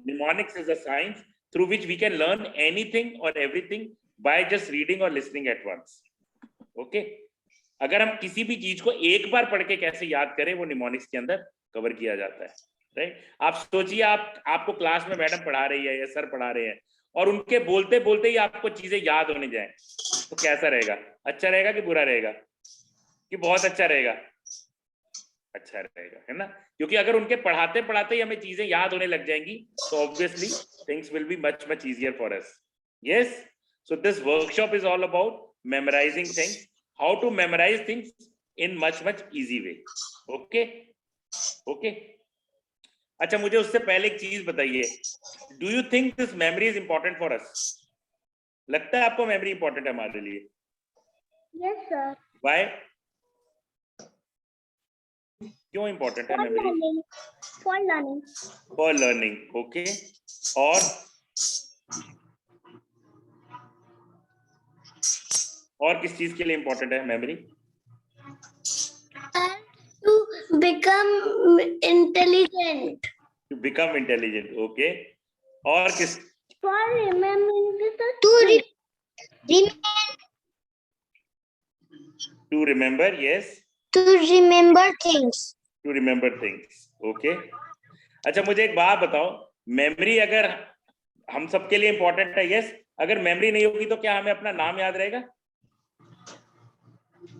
Mnemonics is a science through which we can learn anything or everything by just reading or listening at once. Okay? अगर हम किसी भी चीज को एक बार पढ़ के कैसे याद करें, वो निमोनिक्स के अंदर कवर किया जाता है, राइट? आप सोचिए, आपको क्लास में मैडम पढ़ा रही है या सर पढ़ा रहे हैं और उनके बोलते बोलते ही आपको चीजें याद होने जाए, तो कैसा रहेगा? अच्छा रहेगा कि बुरा रहेगा? कि बहुत अच्छा रहेगा? अच्छा रहेगा, है ना? क्योंकि अगर उनके पढ़ाते पढ़ाते ही हमें चीजें याद होने लग जाएंगी, तो obviously things will be much much easier for us. Yes, so this workshop is all about memorising things, how to memorise things in much much easy way. Okay okay. अच्छा, मुझे उससे पहले एक चीज बताइए, do you think this memory is important for us? लगता है आपको मेमोरी इंपॉर्टेंट है हमारे लिए? Yes sir. व्हाई? क्यों इंपॉर्टेंट है memory? For learning. For learning. Okay. और किस चीज के लिए इंपॉर्टेंट है memory? To become intelligent. To become intelligent. Okay. और किस? For remembering. To remember. Yes, to remember things. To remember things. Okay. अच्छा, मुझे एक बात बताओ, मेमोरी अगर हम सबके लिए इंपॉर्टेंट है, यस, अगर मेमोरी नहीं होगी तो क्या हमें अपना नाम याद रहेगा?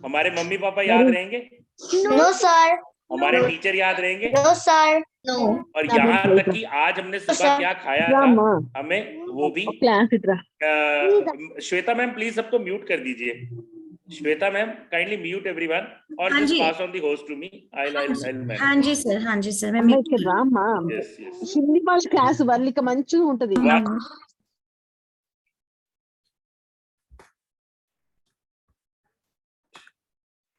हमारे मम्मी पापा याद रहेंगे? No sir. हमारे टीचर याद रहेंगे? No sir. नो. और यहाँ तक कि आज हमने सुबह क्या खाया था, हमें वो भी. श्वेता मैम प्लीज सबको म्यूट कर दीजिए. Shweta ma'am kindly mute everyone और just pass on the host to me. I'll manage. हाँ जी सर मैं Yes, yes. హిందీ భాష క్లాస్ వర్లిక మంచిగా ఉంటది.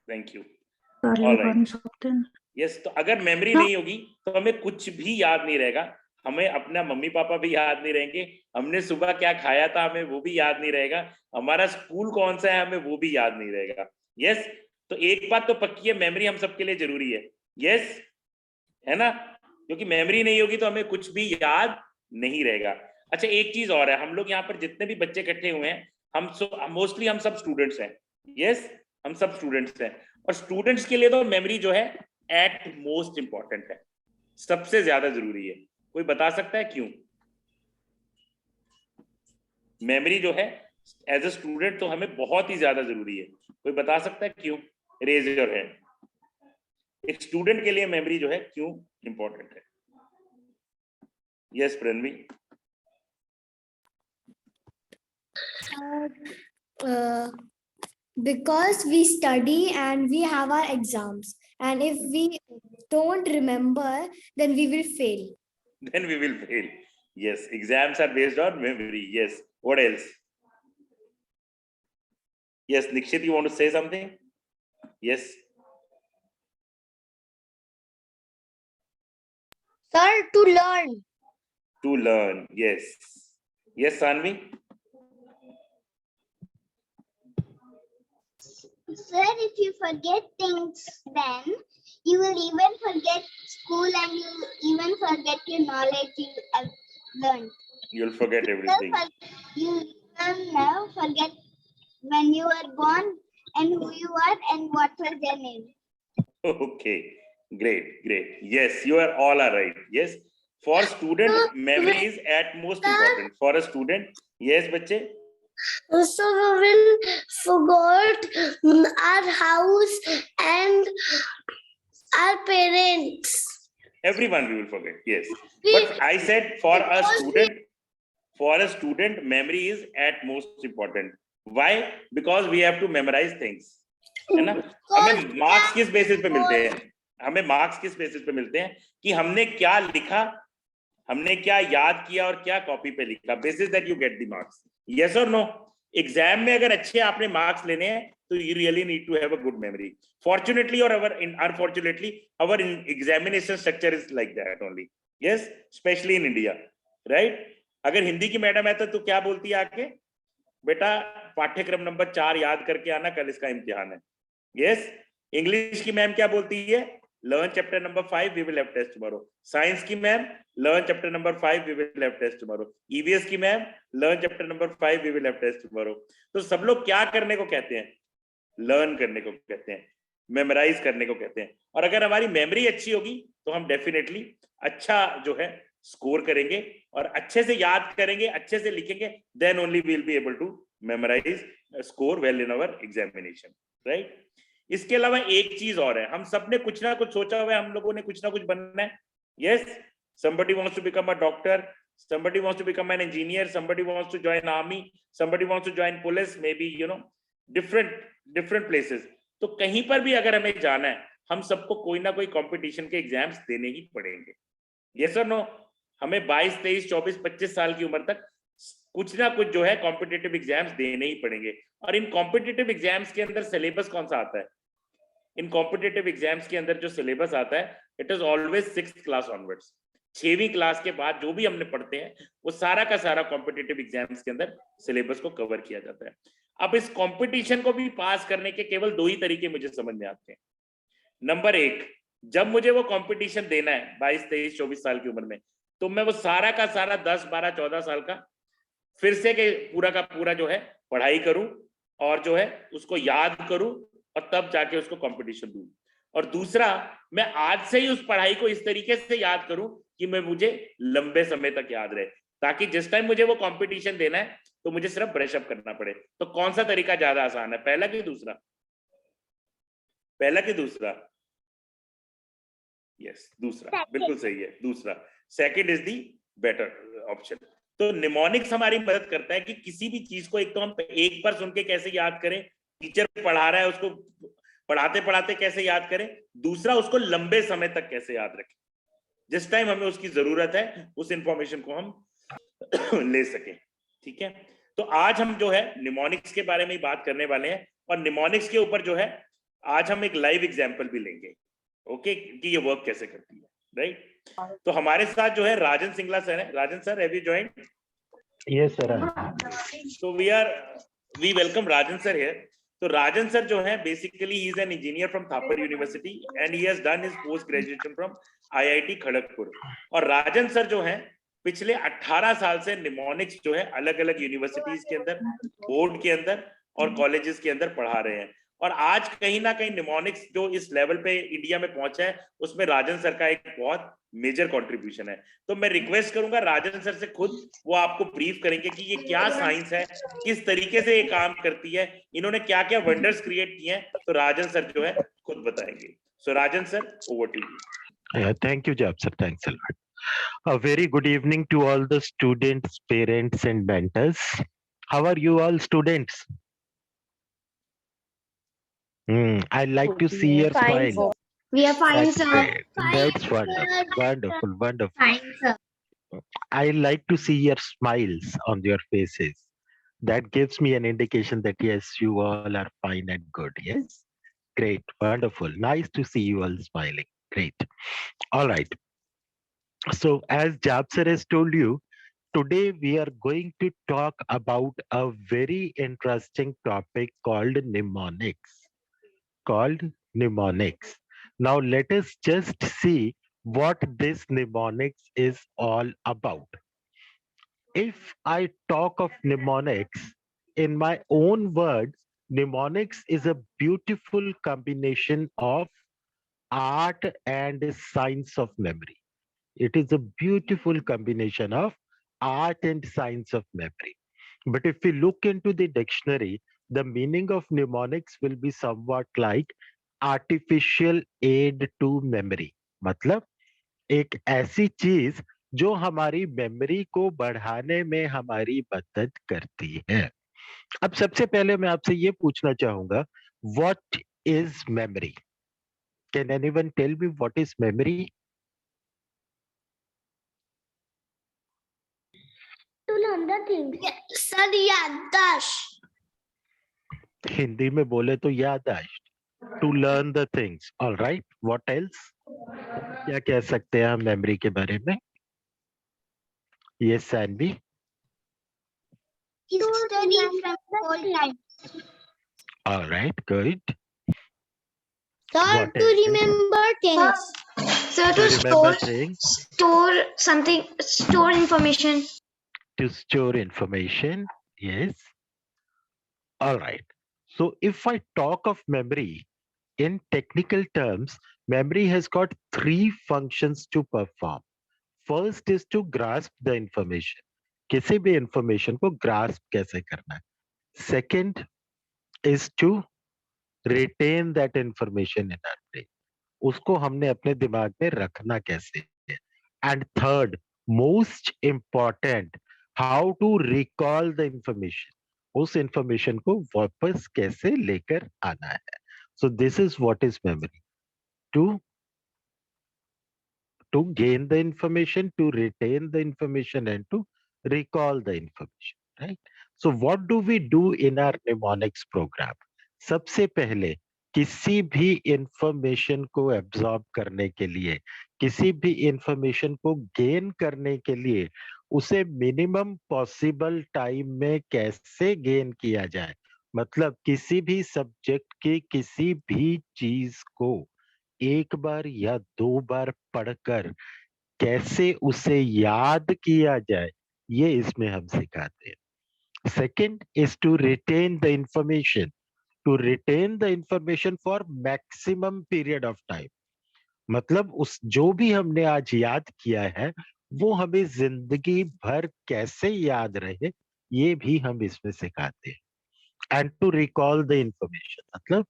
Thank you. All right. Yes, तो अगर मेमोरी नहीं होगी तो हमें कुछ भी याद नहीं रहेगा. हमें अपना मम्मी पापा भी याद नहीं रहेंगे, हमने सुबह क्या खाया था हमें वो भी याद नहीं रहेगा, हमारा स्कूल कौन सा है हमें वो भी याद नहीं रहेगा. यस, तो एक बात तो पक्की है, मेमोरी हम सबके लिए जरूरी है. यस, है ना? क्योंकि मेमोरी नहीं होगी तो हमें कुछ भी याद नहीं रहेगा. अच्छा, एक चीज और है, हम लोग यहाँ पर जितने भी बच्चे इकट्ठे हुए हैं, हम मोस्टली हम सब स्टूडेंट्स हैं. यस, हम सब स्टूडेंट्स हैं और स्टूडेंट्स के लिए तो मेमोरी जो है एट मोस्ट इंपॉर्टेंट है, सबसे ज्यादा जरूरी है. कोई बता सकता है क्यों? मेमोरी जो है एज अ स्टूडेंट तो हमें बहुत ही ज्यादा जरूरी है. कोई बता सकता है क्यों? Raise your hand. एक स्टूडेंट के लिए मेमोरी जो है क्यों इंपॉर्टेंट है? Yes Pranavi. Because we study and we have our exams, and if we don't remember, then we will fail. Then we will fail. Yes, exams are based on memory. Yes. What else? Yes, Nikshit, you want to say something? Yes. Sir, to learn. To learn. Yes. Yes, Sanvi. Sir, if you forget things, then you will even forget school and you will even forget your knowledge you have learned. You'll forget everything. You will never forget when you were born and who you are and what was your name. Okay, great, great. Yes, you are all are right. Yes, for student, memory is at most important. For a student, yes, bache. So we will forget our house and our parents. Everyone we will forget. Yes, but I said for a student, memory is at most important. Why? Because we have to memorize things. है ना? हमें marks किस basis पे मिलते हैं? हमें marks किस basis पे मिलते हैं कि हमने क्या लिखा, हमने क्या याद किया और क्या कॉपी पे लिखा. Basis that you get the marks. Yes or no? Exam में अगर अच्छे आपने मार्क्स लेने हैं तो you really need to have a good memory. Fortunately or unfortunately, our examination structure is like that only. Yes, especially in India, right? अगर हिंदी की madam है तो क्या बोलती है आके, बेटा पाठ्यक्रम नंबर 4 याद करके आना, कल इसका इम्तिहान है. यस, इंग्लिश की मैम क्या बोलती है, learn chapter number 5, we will have test tomorrow. Science ki ma'am, learn chapter number 5, we will have test tomorrow. EVS ki ma'am, learn chapter number 5, we will have test tomorrow. तो सब लोग क्या करने को कहते हैं? लर्न करने को कहते हैं, मेमोराइज करने को कहते हैं. और अगर हमारी मेमोरी अच्छी होगी तो हम डेफिनेटली अच्छा जो है स्कोर करेंगे और अच्छे से याद करेंगे, अच्छे से लिखेंगे, then only we will be able to memorise, score well in our examination, right. इसके अलावा एक चीज और है, हम सब ने कुछ ना कुछ सोचा हुआ है, हम लोगों ने कुछ ना कुछ बनना है. Yes, somebody wants to become a doctor, somebody wants to become an engineer, somebody wants to join army, somebody wants to join police, maybe different places. तो कहीं पर भी अगर हमें जाना है, हम सबको कोई ना कोई कंपटीशन के एग्जाम्स देने ही पड़ेंगे. यस और नो? हमें 22, 23, 24, 25 साल की उम्र तक कुछ ना कुछ जो है कॉम्पिटिटिव एग्जाम्स देने ही पड़ेंगे. और इन कॉम्पिटिटिव एग्जाम्स के अंदर सिलेबस कौन सा आता है? इन कॉम्पिटिटिव एग्जाम्स के अंदर जो सिलेबस आता है, it is always 6th class onwards. 6वीं क्लास के बाद जो भी हमने पढ़ते हैं वो सारा का सारा कॉम्पिटिटिव एग्जाम्स के अंदर सिलेबस को कवर किया जाता है. अब इस कंपटीशन को भी पास करने के केवल 2 ही तरीके मुझे समझ में आते हैं. नंबर 1, जब मुझे वो कंपटीशन देना है 22, 23, 24 साल की उम्र में, तो मैं वो सारा का सारा 10, 12, 14 साल का फिर से के पूरा का पूरा जो है पढ़ाई करूं और जो है उसको याद करूं और तब जाके उसको कंपटीशन दूं. और दूसरा, मैं आज से ही उस पढ़ाई को इस तरीके से याद करूं कि मैं मुझे लंबे समय तक याद रहे, ताकि जिस टाइम मुझे वो कंपटीशन देना है तो मुझे सिर्फ ब्रश अप करना पड़े. तो कौन सा तरीका ज्यादा आसान है, पहला कि दूसरा? पहला कि दूसरा? यस, दूसरा बिल्कुल सही है, दूसरा. Second is the better option. तो निमोनिक्स हमारी मदद करता है कि किसी भी चीज को एक तो हम एक बार सुन के कैसे याद करें, टीचर पढ़ा रहा है उसको पढ़ाते पढ़ाते कैसे याद करें, दूसरा उसको लंबे समय तक कैसे याद रखें, जिस टाइम हमें उसकी जरूरत है उस इंफॉर्मेशन को हम ले सकें. ठीक है, तो आज हम जो है निमोनिक्स के बारे में ही बात करने वाले हैं और निमोनिक्स के ऊपर जो है आज हम एक लाइव एग्जांपल भी लेंगे. ओके, कि ये वर्क कैसे करती है, राइट. तो हमारे साथ जो है राजन सिंगला सर है. Rajan sir, have you joined? Yes sir. So we welcome Rajan sir here. तो राजन सर जो है basically he is an engineer from Thapar University and he has done his post graduation from IIT Kharagpur. और राजन sir जो है पिछले 18 साल से mnemonics जो है अलग अलग यूनिवर्सिटीज के अंदर, बोर्ड के अंदर और कॉलेजेस के अंदर पढ़ा रहे हैं. और आज कहीं ना कहीं निमोनिक्स जो इस लेवल पे इंडिया में पहुंचा है उसमें राजन सर का एक बहुत मेजर कंट्रीब्यूशन है. तो मैं रिक्वेस्ट करूंगा राजन सर से खुद वो आपको ब्रीफ करेंगे कि ये क्या साइंस है, किस तरीके से ये काम करती है, इन्होंने क्या क्या वंडर्स क्रिएट किए हैं. तो राजन सर जो है खुद बताएंगे. So Rajan sir, over to you. Thank you, Jab sir. Thanks a lot. A very good evening to all the students, parents, and mentors. How are you all, students? I like to see your Fine, smile. We are fine, That's sir. great. That's Fine, wonderful. Wonderful, wonderful. Fine, sir. I like to see your smiles on your faces. That gives me an indication that yes, you all are fine and good. Yes, great, wonderful. Nice to see you all smiling. Great. All right. So as Jab sir has told you, today we are going to talk about a very interesting topic called mnemonics. Now let us just see what this mnemonics is all about. If I talk of mnemonics, in my own words, mnemonics is a beautiful combination of art and science of memory. It is a beautiful combination of art and science of memory. But if we look into the dictionary, the meaning of mnemonics will be somewhat like artificial aid to memory. मतलब एक ऐसी चीज जो हमारी memory को बढ़ाने में हमारी मदद करती है. अब सबसे पहले मैं आपसे ये पूछना चाहूंगा, what is memory? Can anyone tell me what is memory? To learn the things. Sir, याददाश्त. हिंदी में बोले तो याददाश्त. To learn the things. All right, what else? क्या कह सकते हैं हम मेमोरी के बारे में? Yes Saanvi. To study from old times. All right, good. What else is? remember things. Sir, To to remember store things, store something, store information. to store information. Yes. All right. So if I talk of memory in technical terms, memory has got three functions to perform. First is to grasp the information. किसी भी information को grasp कैसे करना है. Second is to retain that information in our brain. उसको हमने अपने दिमाग में रखना कैसे है. And third, most important, how to recall the information. उस information को वापस कैसे लेकर आना है. So this is what is memory. To gain the information, to retain the information, and to recall the information, right? So what do we do in our mnemonics program? सबसे पहले किसी भी इंफॉर्मेशन को एब्जॉर्ब करने के लिए, किसी भी इंफॉर्मेशन को गेन करने के लिए, उसे मिनिमम पॉसिबल टाइम में कैसे गेन किया जाए. मतलब किसी भी सब्जेक्ट की किसी भी चीज को एक बार या दो बार पढ़कर कैसे उसे याद किया जाए, ये इसमें हम सिखाते हैं. Second is to retain the information, to retain the information for maximum period of time. मतलब उस जो भी हमने आज याद किया है वो हमें जिंदगी भर कैसे याद रहे, ये भी हम इसमें सिखाते हैं. And to recall the information, मतलब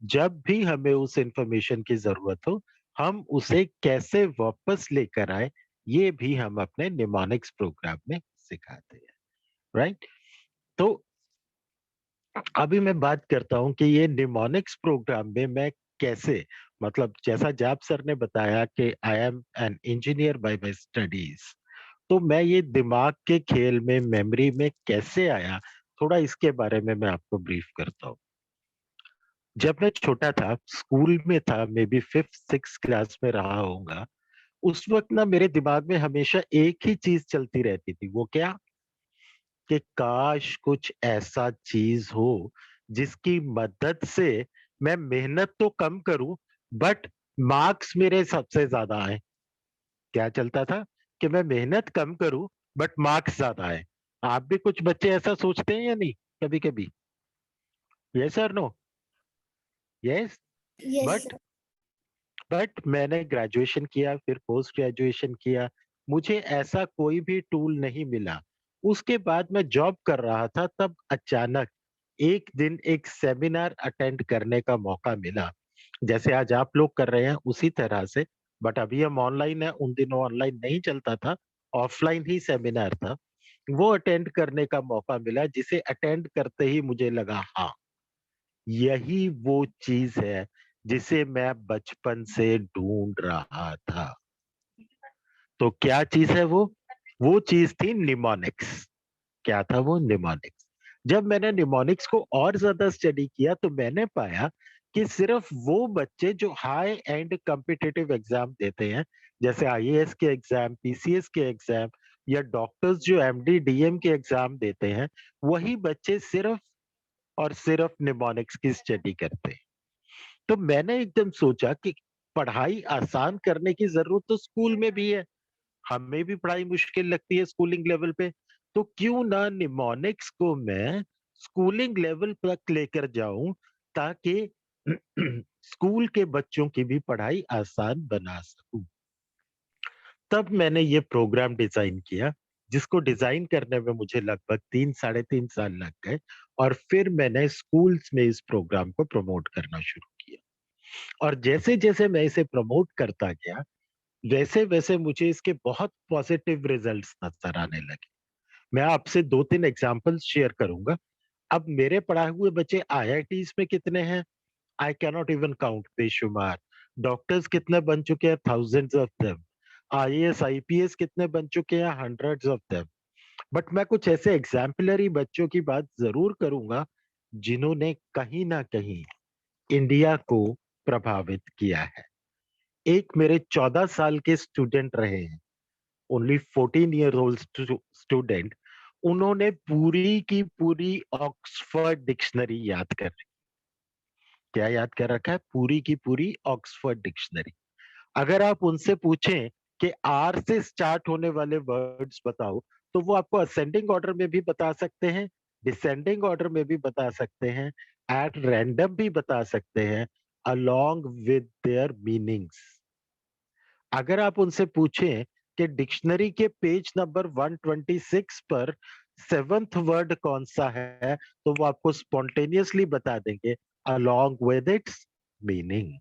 जब भी हमें उस इंफॉर्मेशन की जरूरत हो हम उसे कैसे वापस लेकर आए, ये भी हम अपने निमोनिक्स प्रोग्राम में सिखाते हैं, राइट? तो अभी मैं बात करता हूं कि ये निमोनिक्स प्रोग्राम में मैं कैसे, मतलब जैसा जाप सर ने बताया कि I am an engineer by my studies, तो मैं ये दिमाग के खेल में मेमोरी में कैसे आया, थोड़ा इसके बारे में मैं आपको ब्रीफ करता हूँ. जब मैं छोटा था, स्कूल में था, मे बी 5th-6th क्लास में रहा होऊंगा, उस वक्त ना मेरे दिमाग में हमेशा एक ही चीज चलती रहती थी. वो क्या? कि काश कुछ ऐसा चीज हो जिसकी मदद से मैं मेहनत तो कम करूं बट मार्क्स मेरे सबसे ज्यादा आए. क्या चलता था? कि मैं मेहनत कम करूं बट मार्क्स ज्यादा आए. आप भी कुछ बच्चे ऐसा सोचते हैं या नहीं कभी कभी? यस और no? Yes. Yes, but sir. मैंने ग्रेजुएशन किया, फिर पोस्ट ग्रेजुएशन किया, मुझे ऐसा कोई भी टूल नहीं मिला. उसके बाद मैं जॉब कर रहा था, तब अचानक एक दिन एक सेमिनार अटेंड करने का मौका मिला, जैसे आज आप लोग कर रहे हैं उसी तरह से. बट अभी हम ऑनलाइन है, उन दिनों ऑनलाइन नहीं चलता था, ऑफलाइन ही सेमिनार था. वो अटेंड करने का मौका मिला, जिसे अटेंड करते ही मुझे लगा हाँ, यही वो चीज है जिसे मैं बचपन से ढूंढ रहा था. तो क्या चीज है वो? वो चीज थी निमोनिक्स. क्या था वो? निमोनिक्स. जब मैंने निमोनिक्स को और ज्यादा स्टडी किया तो मैंने पाया कि सिर्फ वो बच्चे जो हाई एंड कॉम्पिटिटिव एग्जाम देते हैं, जैसे आईएएस के एग्जाम, पीसीएस के एग्जाम, या डॉक्टर्स जो एमडी डीएम के एग्जाम देते हैं, वही बच्चे सिर्फ और सिर्फ निमोनिक्स की स्टडी करते हैं. तो मैंने एकदम सोचा कि पढ़ाई आसान करने की जरूरत तो स्कूल में भी है, हमें भी पढ़ाई मुश्किल लगती है स्कूलिंग लेवल पे, तो क्यों ना निमोनिक्स को मैं स्कूलिंग लेवल तक लेकर जाऊं, ताकि स्कूल के बच्चों की भी पढ़ाई आसान बना सकूं. तब मैंने ये प्रोग्राम डिजाइन किया, जिसको डिजाइन करने में मुझे लगभग 3-3.5 साल लग गए, और फिर मैंने स्कूल्स में इस प्रोग्राम को प्रमोट करना शुरू किया. और जैसे जैसे मैं इसे प्रमोट करता गया, वैसे वैसे मुझे इसके बहुत पॉजिटिव रिजल्ट्स नजर आने लगे. मैं आपसे 2-3 एग्जांपल्स शेयर करूंगा. अब मेरे पढ़ाए हुए बच्चे आईआईटीज में कितने हैं? I can not even count, बेशुमार. डॉक्टर्स कितने बन चुके हैं? Thousands of them. IAS IPS कितने बन चुके हैं? Hundreds of them. बट मैं कुछ ऐसे एग्जाम्पलरी बच्चों की बात जरूर करूंगा जिन्होंने कहीं ना कहीं इंडिया को प्रभावित किया है. एक मेरे 14 साल के स्टूडेंट रहे हैं, ओनली 14 ईयर ओल्ड स्टूडेंट. उन्होंने पूरी की पूरी ऑक्सफोर्ड डिक्शनरी याद कर ली. क्या याद कर रखा है? पूरी की पूरी ऑक्सफोर्ड डिक्शनरी। अगर आप उनसे पूछें कि आर से स्टार्ट होने वाले वर्ड्स बताओ, तो वो आपको असेंडिंग ऑर्डर में भी बता सकते हैं, डिसेंडिंग ऑर्डर में भी बता सकते हैं, एट रैंडम भी बता सकते हैं, अलोंग विद देयर मीनिंग्स। अगर आप उनसे पूछें कि डिक्शनरी के पेज नंबर 126 पर 7th वर्ड कौन सा है, तो वो आपको स्पॉन्टेनियसली बता देंगे अलोंग विद इट्स मीनिंग।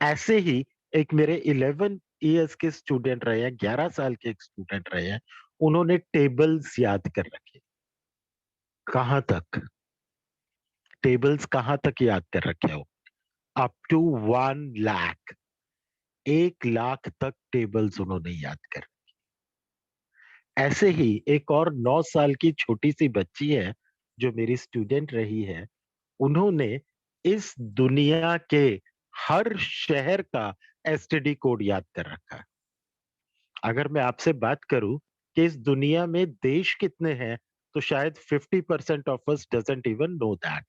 ऐसे ही एक मेरे 11 इयर्स के स्टूडेंट रहे हैं, 11 साल के एक स्टूडेंट रहे हैं, उन्होंने टेबल्स याद कर रखे। कहां तक? टेबल्स कहां तक याद कर रखे हो? अप टू 1 लाख, 1 लाख तक टेबल्स उन्होंने याद कर। ऐसे ही एक और 9 साल की छोटी सी बच्ची है जो मेरी स्टूडेंट रही है, उन्होंने इस दुनिया के हर शहर का एसटीडी कोड याद कर रखा है। अगर मैं आपसे बात करूं कि इस दुनिया में देश कितने हैं, तो शायद 50% of us doesn't even know that.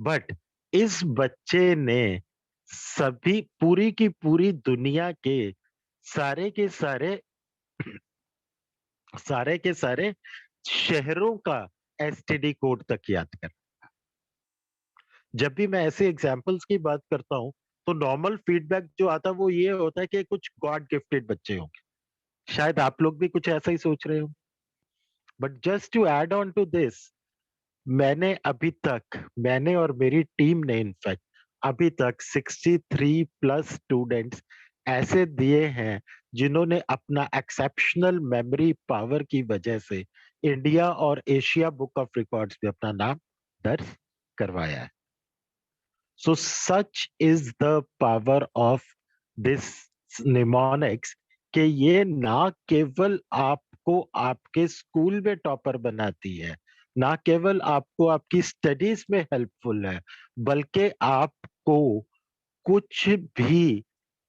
But इस बच्चे ने सभी पूरी की पूरी दुनिया के सारे शहरों का एसटीडी कोड तक याद कर। जब भी मैं ऐसे एग्जाम्पल्स की बात करता हूं, तो नॉर्मल फीडबैक जो आता है वो ये होता है कि कुछ गॉड गिफ्टेड बच्चे होंगे। शायद आप लोग भी कुछ ऐसा ही सोच रहे हो। But just to add on to this, मैंने और मेरी टीम ने इनफैक्ट अभी तक 63 प्लस स्टूडेंट्स ऐसे दिए हैं जिन्होंने अपना एक्सेप्शनल मेमोरी पावर की वजह से इंडिया और एशिया बुक ऑफ रिकॉर्ड्स में अपना नाम दर्ज करवाया है। So such is the power of this mnemonics कि ये ना केवल आपको आपके स्कूल में टॉपर बनाती है, ना केवल आपको आपकी स्टडीज में हेल्पफुल है, बल्कि आपको कुछ भी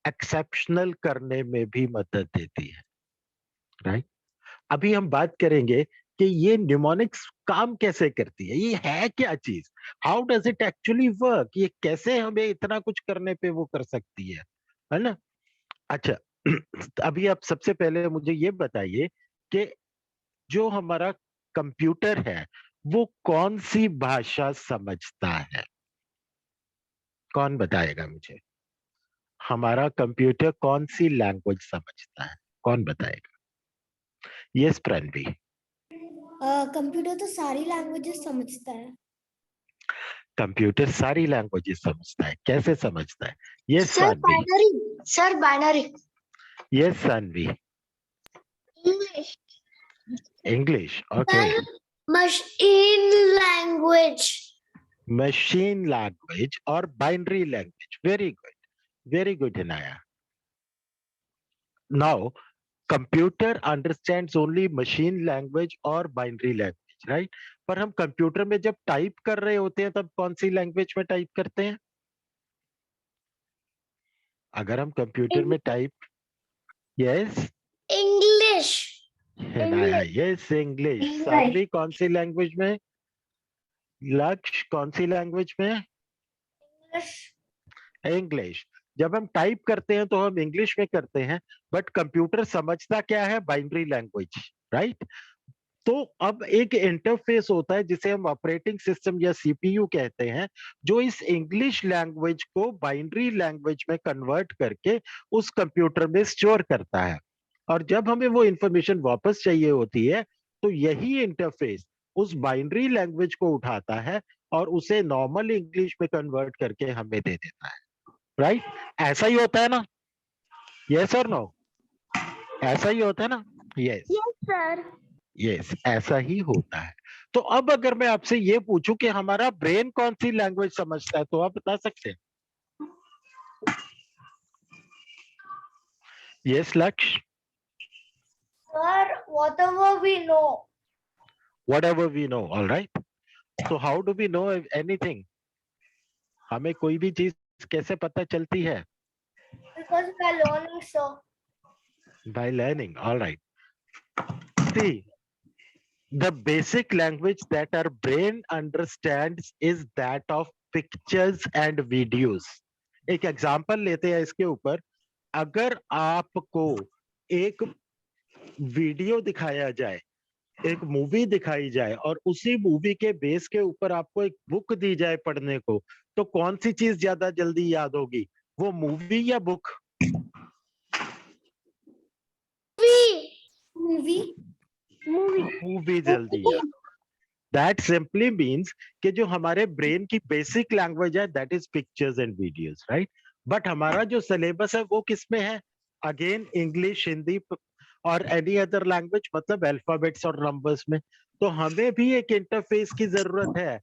एक्सेप्शनल करने में भी मदद देती है। राइट? अभी हम बात करेंगे कि ये न्यूमोनिक्स काम कैसे करती है, ये है क्या चीज, how does it actually work, ये कैसे हमें इतना कुछ करने पे वो कर सकती है ना? अच्छा, अभी आप सबसे पहले मुझे ये बताइए कि जो हमारा कंप्यूटर है वो कौन सी भाषा समझता है? कौन बताएगा मुझे? हमारा कंप्यूटर कौन सी लैंग्वेज समझता है? कौन बताएगा? यस प्रणवी। कंप्यूटर तो सारी लैंग्वेजेस समझता है। कंप्यूटर सारी लैंग्वेजेस समझता है। कैसे समझता है? Yes Sir, Saanvi. binary. Sir, binary. Yes Saanvi. English. English, okay. Machine language. Machine language और binary language. Very good Hinaya. Now computer understands only machine language और बाइनरी लैंग्वेज, राइट? पर हम कंप्यूटर में जब टाइप कर रहे होते हैं तब कौन सी लैंग्वेज में टाइप करते हैं? अगर हम कंप्यूटर में type, yes English. Hinaya, yes English. Saanvi कौन सी लैंग्वेज में? लक्ष्य कौन सी लैंग्वेज में? English. इंग्लिश। जब हम टाइप करते हैं तो हम इंग्लिश में करते हैं, बट कंप्यूटर समझता क्या है? Binary language, right? तो अब एक इंटरफेस होता है जिसे हम ऑपरेटिंग सिस्टम या सीपीयू कहते हैं, जो इस इंग्लिश लैंग्वेज को बाइनरी लैंग्वेज में कन्वर्ट करके उस कंप्यूटर में स्टोर करता है। और जब हमें वो इंफॉर्मेशन वापस चाहिए होती है, तो यही इंटरफेस उस बाइनरी लैंग्वेज को उठाता है और उसे नॉर्मल इंग्लिश में कन्वर्ट करके हमें दे देता है, राइट? ऐसा ही होता है ना? यस और नो? ऐसा ही होता है ना? Yes Yes, sir. यस, ऐसा ही होता है। तो अब अगर मैं आपसे ये पूछूं कि हमारा ब्रेन कौन सी लैंग्वेज समझता है, तो आप बता सकते हैं? यस लक्ष्य। Sir, whatever we know. whatever we know, all right? so how do we know anything? हमें कोई भी चीज कैसे पता चलती है? Because we are learning, sir. by learning, all right. See, the basic language that our brain understands is that of pictures and videos. एक example लेते हैं इसके ऊपर। अगर आपको एक वीडियो दिखाया जाए, एक मूवी दिखाई जाए और उसी मूवी के बेस के ऊपर आपको एक बुक दी जाए पढ़ने को, तो कौन सी चीज ज्यादा जल्दी याद होगी, वो मूवी या बुक? Movie. मूवी जल्दी याद। दैट सिंपली मीन्स कि जो हमारे ब्रेन की बेसिक लैंग्वेज है that is pictures and videos, right. But हमारा जो सिलेबस है वो किस में है? अगेन इंग्लिश, हिंदी और एनी अदर लैंग्वेज, मतलब अल्फाबेट्स और नंबर्स में। तो हमें भी एक इंटरफेस की जरूरत है,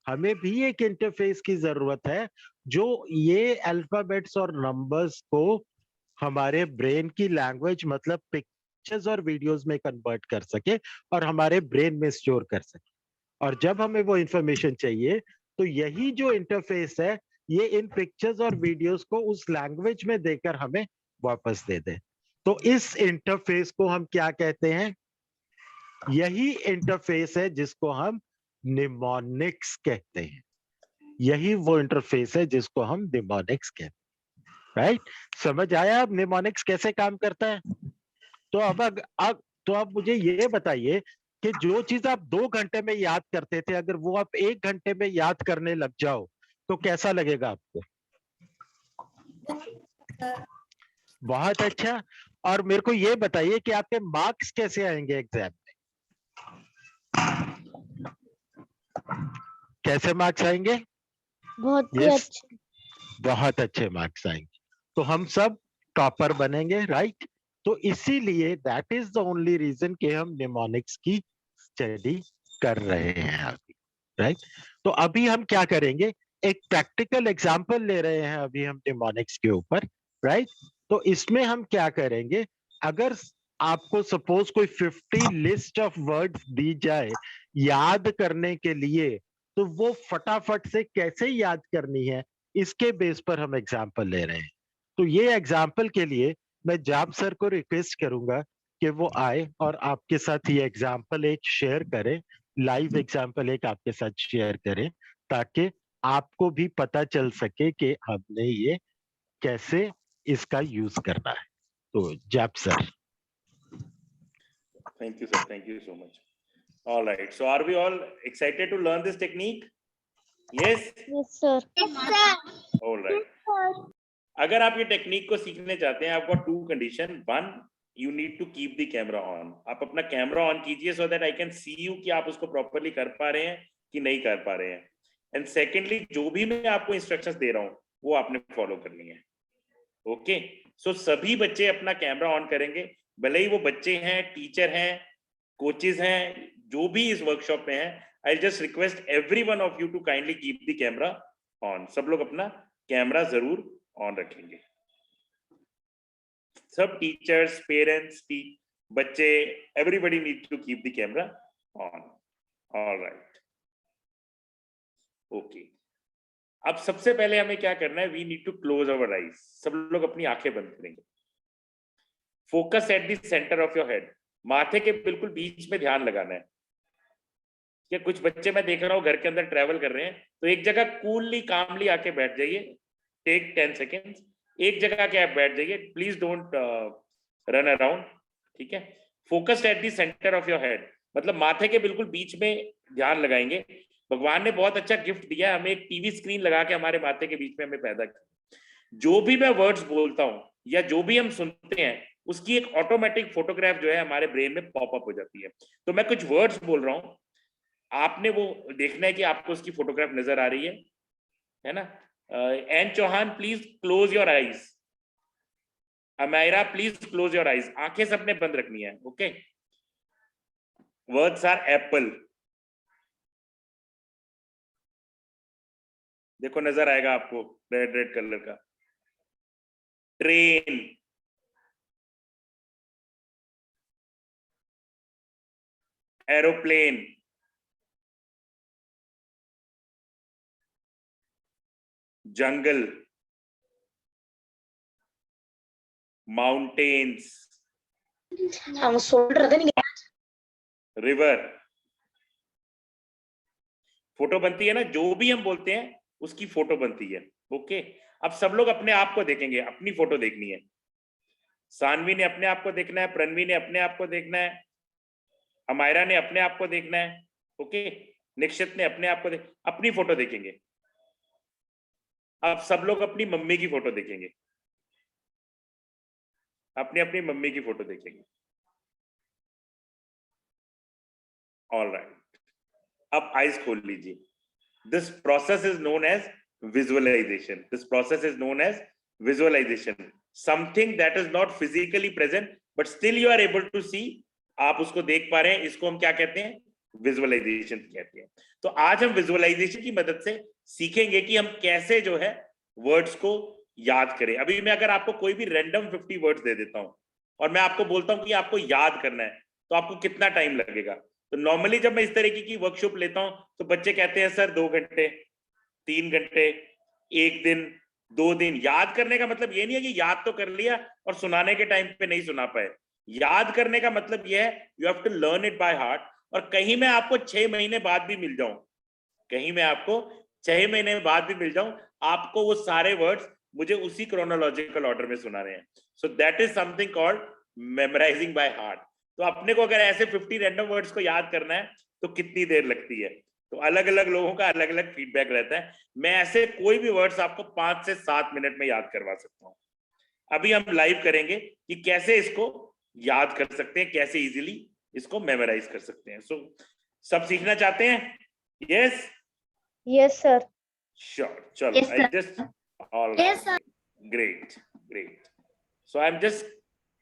हमें भी एक इंटरफेस की जरूरत है जो ये अल्फाबेट्स और नंबर्स को हमारे ब्रेन की लैंग्वेज मतलब पिक्चर्स और वीडियोस में कन्वर्ट कर सके और हमारे ब्रेन में स्टोर कर सके। और जब हमें वो इंफॉर्मेशन चाहिए तो यही जो इंटरफेस है ये इन पिक्चर्स और वीडियोस को उस लैंग्वेज में देकर हमें वापस दे दे। तो इस इंटरफेस को हम क्या कहते हैं? यही इंटरफेस है जिसको हम निमोनिक्स कहते हैं। यही वो इंटरफेस है जिसको हम निमोनिक्स कहते हैं, राइट। समझ आया अब निमोनिक्स कैसे काम करता है? तो अब मुझे ये बताइए कि जो चीज आप 2 घंटे में याद करते थे, अगर वो आप 1 घंटे में याद करने लग जाओ तो कैसा लगेगा आपको? बहुत अच्छा। और मेरे को ये बताइए कि आपके मार्क्स कैसे आएंगे एग्जाम में? कैसे मार्क्स आएंगे? बहुत ही Yes. अच्छे। बहुत अच्छे मार्क्स आएंगे, तो हम सब टॉपर बनेंगे, राइट। तो इसीलिए that is the only reason कि हम निमोनिक्स की स्टडी कर रहे हैं अभी, राइट। तो अभी हम क्या करेंगे, एक प्रैक्टिकल एग्जांपल ले रहे हैं अभी हम निमोनिक्स के ऊपर, राइट। तो इसमें हम क्या करेंगे, अगर आपको सपोज कोई 50 लिस्ट ऑफ वर्ड्स दी जाए याद करने के लिए, तो वो फटाफट से कैसे याद करनी है इसके बेस पर हम एग्जाम्पल ले रहे हैं। तो ये एग्जाम्पल के लिए मैं जाब सर को रिक्वेस्ट करूंगा कि वो आए और आपके साथ ये एग्जाम्पल एक शेयर करें, लाइव एग्जाम्पल एक आपके साथ शेयर करें, ताकि आपको भी पता चल सके कि हमने ये कैसे इसका यूज करना है। तो जाब sir. Thank you, sir. Thank you so much. All right. So, are we all excited to learn this technique? Yes. Yes, sir. Yes, sir. All right. अगर आप ये टेक्निक को सीखने चाहते हैं, आपको 2 condition. 1, you need to keep the camera on. आप अपना कैमरा ऑन कीजिए so that I can see you कि आप उसको प्रॉपरली कर पा रहे हैं कि नहीं कर पा रहे हैं। एंड सेकेंडली, जो भी मैं आपको इंस्ट्रक्शंस दे रहा हूं वो आपने फॉलो करनी है। ओके, सो सभी बच्चे अपना कैमरा ऑन करेंगे, भले ही वो बच्चे हैं, टीचर हैं, कोचेस हैं, जो भी इस वर्कशॉप में हैं। I just request every one of you to kindly keep the camera on. सब लोग अपना कैमरा जरूर ऑन रखेंगे, सब टीचर्स, पेरेंट्स, बच्चे, everybody need to keep the camera on. Alright, okay. अब सबसे पहले हमें क्या करना है, we need to close our eyes. सब लोग अपनी आंखें बंद करेंगे। Focus at the centre of your head. माथे के बिल्कुल बीच में ध्यान लगाना है। कि कुछ बच्चे मैं देख रहा हूँ घर के अंदर ट्रैवल कर रहे हैं, तो एक जगह कूलली कामली आके बैठ जाइए। टेक 10 सेकेंड्स, एक जगह आके आप बैठ जाइए। प्लीज डोंट रन अराउंड, ठीक है। Focus at the centre of your head, मतलब माथे के बिल्कुल बीच में ध्यान लगाएंगे। भगवान ने बहुत अच्छा गिफ्ट दिया है हमें, एक टीवी स्क्रीन लगा के हमारे माथे के बीच में हमें पैदा किया। जो भी मैं वर्ड्स बोलता हूँ या जो भी हम सुनते हैं, उसकी एक ऑटोमेटिक फोटोग्राफ जो है हमारे ब्रेन में पॉपअप हो जाती है। तो मैं कुछ वर्ड्स बोल रहा हूँ, आपने वो देखना है कि आपको उसकी फोटोग्राफ नजर आ रही है ना। N Chauhan, please close your eyes. Amayra, please close your eyes. आंखें सबने बंद रखनी है, ओके। वर्ड्स आर एप्पल, देखो नजर आएगा आपको रेड रेड कलर का। ट्रेन, एरोप्लेन, जंगल, माउंटेन्स, रिवर। फोटो बनती है ना, जो भी हम बोलते हैं उसकी फोटो बनती है। ओके, अब सब लोग अपने आप को देखेंगे, अपनी फोटो देखनी है। सानवी ने अपने आप को देखना है, प्रणवी ने अपने आप को देखना है, अमायरा ने अपने आप को देखना है। ओके, निक्षित ने अपने आप को अपनी फोटो देखेंगे। अब सब लोग अपनी मम्मी की फोटो देखेंगे, अपनी अपनी मम्मी की फोटो देखेंगे। ऑल राइट, अब आईज खोल लीजिए। This process is known as visualisation. This process is known as visualisation. Something that is not physically present but still you are able to see, आप उसको देख पा रहे हैं, इसको हम क्या कहते हैं? विजुअलाइजेशन कहते हैं। तो आज हम विजुअलाइजेशन की मदद से सीखेंगे कि हम कैसे जो है वर्ड्स को याद करें। अभी मैं अगर आपको कोई भी रैंडम 50 वर्ड्स दे देता हूं और मैं आपको बोलता हूं कि आपको याद करना है, तो आपको कितना टाइम लगेगा? तो नॉर्मली जब मैं इस तरीके की वर्कशॉप लेता हूं तो बच्चे कहते हैं सर 2 घंटे, 3 घंटे, 1 दिन, 2 दिन। याद करने का मतलब ये नहीं है कि याद तो कर लिया और सुनाने के टाइम पे नहीं सुना पाए। याद करने का मतलब ये है you have to learn it by heart. और कहीं मैं आपको 6 महीने बाद भी मिल जाऊं, कहीं मैं आपको 6 महीने बाद भी मिल जाऊं, आपको वो सारे वर्ड्स मुझे उसी क्रोनोलॉजिकल ऑर्डर में सुनाने हैं। So that is something called memorising by heart. तो अपने को अगर ऐसे 50 रैंडम वर्ड्स को याद करना है तो कितनी देर लगती है? तो अलग अलग लोगों का अलग अलग फीडबैक रहता है। मैं ऐसे कोई भी वर्ड्स आपको 5 से 7 मिनट में याद करवा सकता हूं। अभी हम लाइव करेंगे कि कैसे इसको याद कर सकते हैं, कैसे इजीली इसको मेमोराइज कर सकते हैं। सो सब सीखना चाहते हैं? Yes Yes, sir. श्योर। चलो, Yes, I sir. Just all Yes, sir. Great great. So I am just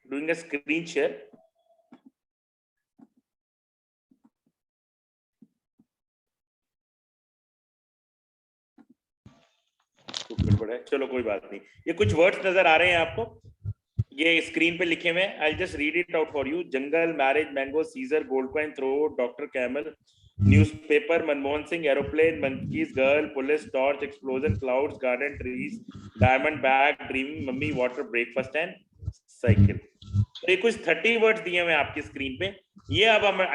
doing a screen share. गड़बड़ है, चलो कोई बात नहीं। ये कुछ वर्ड्स नजर आ रहे हैं आपको, ये स्क्रीन पे लिखे हुए हैं। I just read it out for you. Jungle, marriage, mango, scissor, gold coin, throat, doctor camel, newspaper, Manmohan Singh, aeroplane, monkeys, girl, police, torch, explosion, clouds, garden, trees, diamond, bag, dreaming, mummy, water, breakfast and cycle. तो ये कुछ 30 words दिए हुए हैं आपकी screen पे। ये अब हम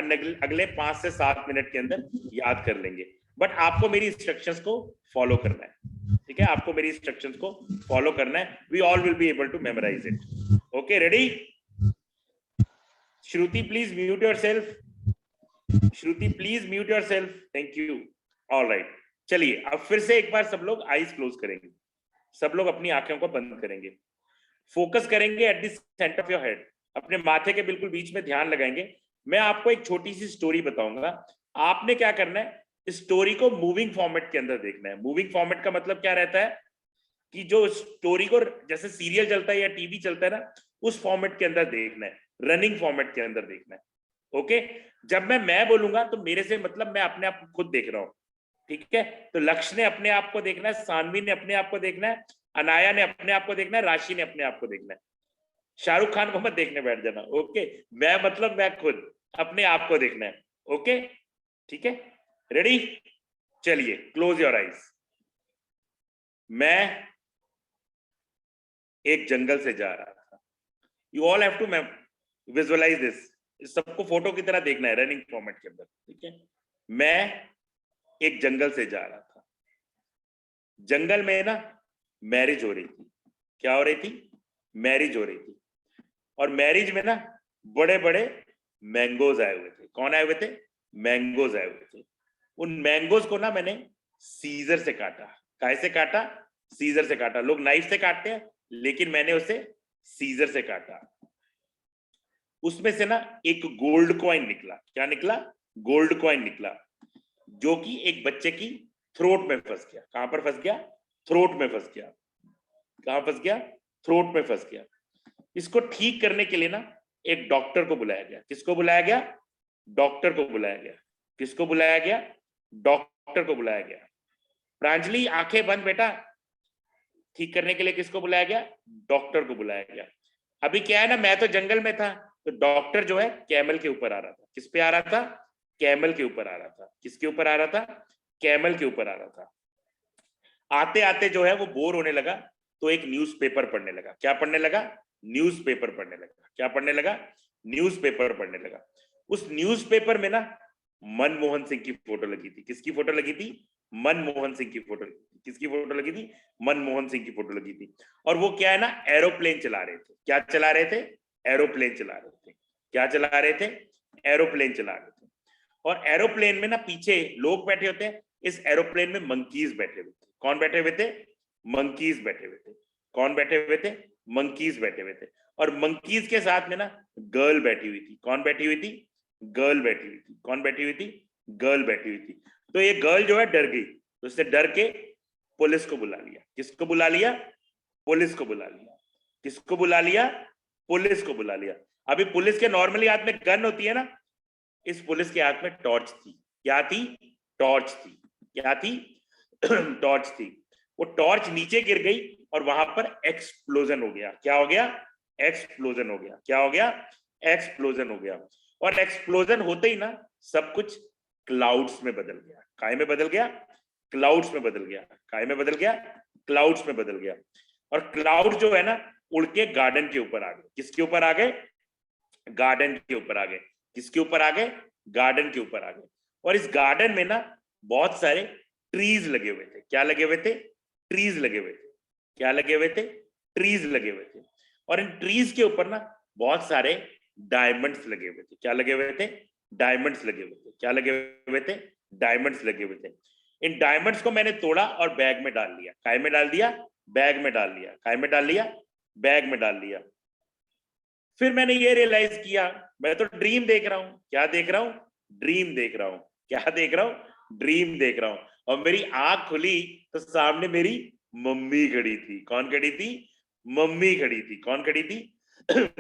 अगले 5 से 7 मिनट के अंदर याद कर लेंगे। बट आपको मेरी इंस्ट्रक्शंस को फॉलो करना है, ठीक है? आपको मेरी इंस्ट्रक्शंस को फॉलो करना है। We all will be able to memorise it. Okay, ready? Shruti please mute yourself. Shruti please mute yourself. Thank you. All right, चलिए अब फिर से एक बार सब लोग आईज क्लोज करेंगे, सब लोग अपनी आंखों को बंद करेंगे, फोकस करेंगे eight the centre of your head, अपने माथे के बिल्कुल बीच में ध्यान लगाएंगे। मैं आपको एक छोटी सी स्टोरी बताऊंगा। आपने क्या करना है, स्टोरी को मूविंग फॉर्मेट के अंदर देखना है। मूविंग फॉर्मेट का मतलब क्या रहता है कि जो स्टोरी को जैसे सीरियल चलता है या टीवी चलता है ना, उस फॉर्मेट के अंदर देखना है, रनिंग फॉर्मेट के अंदर देखना है। ओके, जब मैं बोलूंगा तो मेरे से मतलब मैं अपने आप को खुद देख रहा हूं, ठीक है? तो लक्ष्य ने अपने आप को देखना है, सानवी ने अपने आप को देखना है, अनाया ने अपने आप को देखना है, राशि ने अपने आप को देखना है। शाहरुख खान को मत देखने बैठ जाना। ओके, मैं मतलब मैं खुद अपने आप को देखना है। ओके, ठीक है? रेडी? चलिए, क्लोज योर आईज। मैं एक जंगल से जा रहा था। You all have to visualise this. सबको फोटो की तरह देखना है रनिंग फॉर्मेट के अंदर, ठीक है? मैं एक जंगल से जा रहा था। जंगल में ना मैरिज हो रही थी। क्या हो रही थी? मैरिज हो रही थी। और मैरिज में ना बड़े बड़े मैंगोज आए हुए थे। कौन आए हुए थे? मैंगोज आए हुए थे। उन मैंगोज को ना मैंने सीजर से काटा। कैसे काटा? सीजर से काटा। लोग नाइफ से काटते हैं, लेकिन मैंने उसे सीजर से काटा। उसमें से ना एक गोल्ड कॉइन निकला। क्या निकला? गोल्ड कॉइन निकला, जो कि एक बच्चे की थ्रोट में फंस गया। कहां पर फंस गया? थ्रोट में फंस गया। कहां फंस गया? थ्रोट में फंस गया। इसको ठीक करने के लिए ना एक डॉक्टर को बुलाया गया। किसको बुलाया गया? डॉक्टर को बुलाया गया। किसको बुलाया गया? डॉक्टर को बुलाया गया। प्रांजलि आंखें बंद बेटा। ठीक करने के लिए किसको बुलाया गया? डॉक्टर को बुलाया गया। अभी क्या है ना, मैं तो जंगल में था, तो डॉक्टर जो है कैमल के ऊपर आ रहा था। किस पे आ रहा था? कैमल के ऊपर आ रहा था। किसके ऊपर आ रहा था? कैमल के ऊपर आ रहा था। आते आते जो है वो बोर होने लगा, तो एक न्यूज़पेपर पढ़ने लगा। क्या पढ़ने लगा? न्यूज़पेपर पढ़ने लगा। क्या पढ़ने लगा? न्यूज़पेपर पढ़ने लगा। उस न्यूज़पेपर में ना मनमोहन सिंह की फोटो लगी थी। किसकी फोटो लगी थी? मनमोहन सिंह की फोटो, किसकी फोटो लगी थी? मनमोहन सिंह की फोटो लगी थी। और वो क्या है ना, एरोप्लेन चला रहे थे। क्या चला रहे थे? एरोप्लेन चला रहे थे। क्या चला रहे थे? एरोप्लेन चला रहे थे। और एरोप्लेन में ना पीछे लोग बैठे होते हैं, इस एरोप्लेन में मंकीज बैठे हुए थे। कौन बैठे हुए थे? मंकीज बैठे हुए थे। कौन बैठे हुए थे? मंकीज बैठे हुए थे। और मंकीज के साथ में ना गर्ल बैठी हुई थी। कौन बैठी हुई थी? गर्ल बैठी हुई थी। कौन बैठी हुई थी? गर्ल बैठी हुई थी। तो ये गर्ल जो है डर गई, तो उससे डर के पुलिस को बुला लिया। किसको बुला लिया? पुलिस को बुला लिया। किसको बुला लिया? पुलिस को बुला लिया। अभी पुलिस के नॉर्मली हाथ में गन होती है ना, इस पुलिस के हाथ में टॉर्च थी। क्या थी? टॉर्च थी। क्या थी? टॉर्च थी। वो टॉर्च नीचे गिर गई और वहां पर एक्सप्लोजन हो गया। क्या हो गया? एक्सप्लोजन हो गया। क्या हो गया? एक्सप्लोजन हो गया। और एक्सप्लोजन होते ही ना सब कुछ क्लाउड्स में बदल गया। काय में बदल गया? क्लाउड्स में बदल गया। काय में बदल गया? क्लाउड्स में बदल गया। और क्लाउड जो है ना उड़ के गार्डन के ऊपर आ गए। किसके ऊपर आ गए? गार्डन के ऊपर आ गए। किसके ऊपर आ गए? गार्डन के ऊपर आ गए। और इस गार्डन में ना बहुत सारे ट्रीज लगे हुए थे। क्या लगे हुए थे? ट्रीज लगे हुए थे। क्या लगे हुए थे? ट्रीज लगे हुए थे। और इन ट्रीज के ऊपर ना बहुत सारे डायमंड्स लगे हुए थे। क्या लगे हुए थे? डायमंड्स लगे हुए थे। क्या लगे हुए थे? डायमंड्स लगे हुए थे। इन डायमंड्स को मैंने तोड़ा और बैग में डाल लिया। काय में डाल दिया? बैग में डाल लिया। काय में डाल लिया? बैग में डाल लिया। फिर मैंने ये रियलाइज किया, मैं तो ड्रीम देख रहा हूं। क्या देख रहा हूं? ड्रीम देख रहा हूं। क्या देख रहा हूं? ड्रीम देख रहा हूं। और मेरी आंख खुली तो सामने मेरी मम्मी खड़ी थी। कौन खड़ी थी? मम्मी खड़ी थी। कौन खड़ी थी?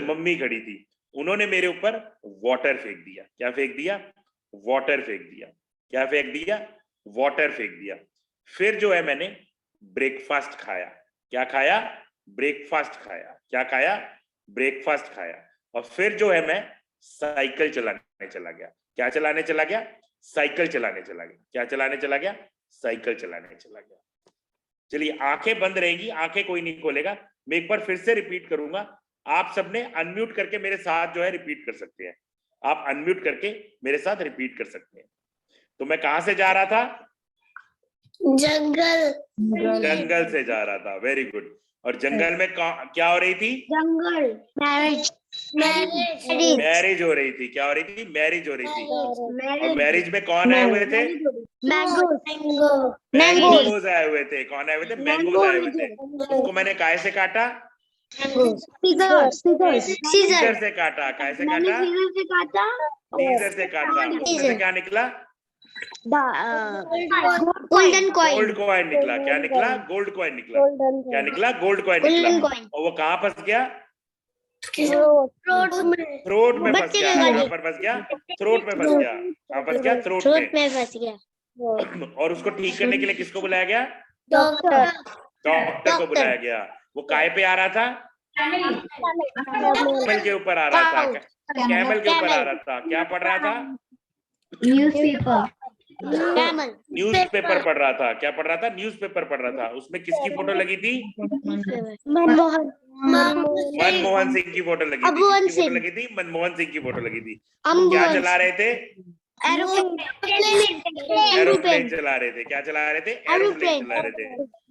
मम्मी खड़ी थी। उन्होंने मेरे ऊपर वाटर फेंक दिया। क्या फेंक दिया? वाटर फेंक दिया। क्या फेंक दिया? वाटर फेंक दिया। फिर जो है मैंने ब्रेकफास्ट खाया। क्या खाया? ब्रेकफास्ट खाया। क्या खाया? ब्रेकफास्ट खाया। और फिर जो है मैं साइकिल चलाने चला गया। क्या चलाने चला गया? साइकिल चलाने चला गया। क्या चलाने चला गया? साइकिल चलाने चला गया। चलिए आंखें बंद रहेंगी, आंखें कोई नहीं खोलेगा। मैं एक बार फिर से रिपीट करूंगा, आप सबने अनम्यूट करके मेरे साथ जो है रिपीट कर सकते हैं। आप अनम्यूट करके मेरे साथ रिपीट कर सकते हैं। तो मैं कहां से जा रहा था? जंगल। जंगल से जा रहा था। Very good. और जंगल में क्या हो रही थी? जंगल। मैरिज। मैरिज हो रही थी। क्या हो रही थी? मैरिज हो रही थी। और मैरिज में कौन आए हुए थे? मैंगोज आए हुए थे। कौन आए हुए थे? मैंगोज आए हुए थे। उसको मैंने काय से काटा? सीजर से काटा। काय से काटा? सीजर से काटा। उसमें से क्या निकला? गोल्डन गोल्ड कॉइन निकला। क्या निकला? गोल्ड कॉइन निकला। क्या निकला? गोल्ड कॉइन निकला। और वो कहाँ फंस गया? थ्रोट में। थ्रोट में फंस गया। कहाँ पर फंस गया? थ्रोट में फंस गया। कहाँ फंस गया? थ्रोट में फंस गया। और उसको ठीक करने के लिए किसको बुलाया गया? डॉक्टर। डॉक्टर को बुलाया गया। वो काय पे आ रहा था? कैमल के ऊपर आ रहा था। कैमल के ऊपर आ रहा था। क्या पढ़ रहा था? न्यूज़पेपर पढ़ रहा था। क्या पढ़ रहा था? न्यूज़पेपर पढ़ रहा था। उसमें किसकी फोटो लगी थी? मनमोहन सिंह की फोटो लगी थी। किसकी फोटो लगी थी? मनमोहन सिंह की फोटो लगी थी। क्या चला रहे थे? एरोप्लेन चला रहे थे। क्या चला रहे थे? एरोप्लेन चला रहे थे।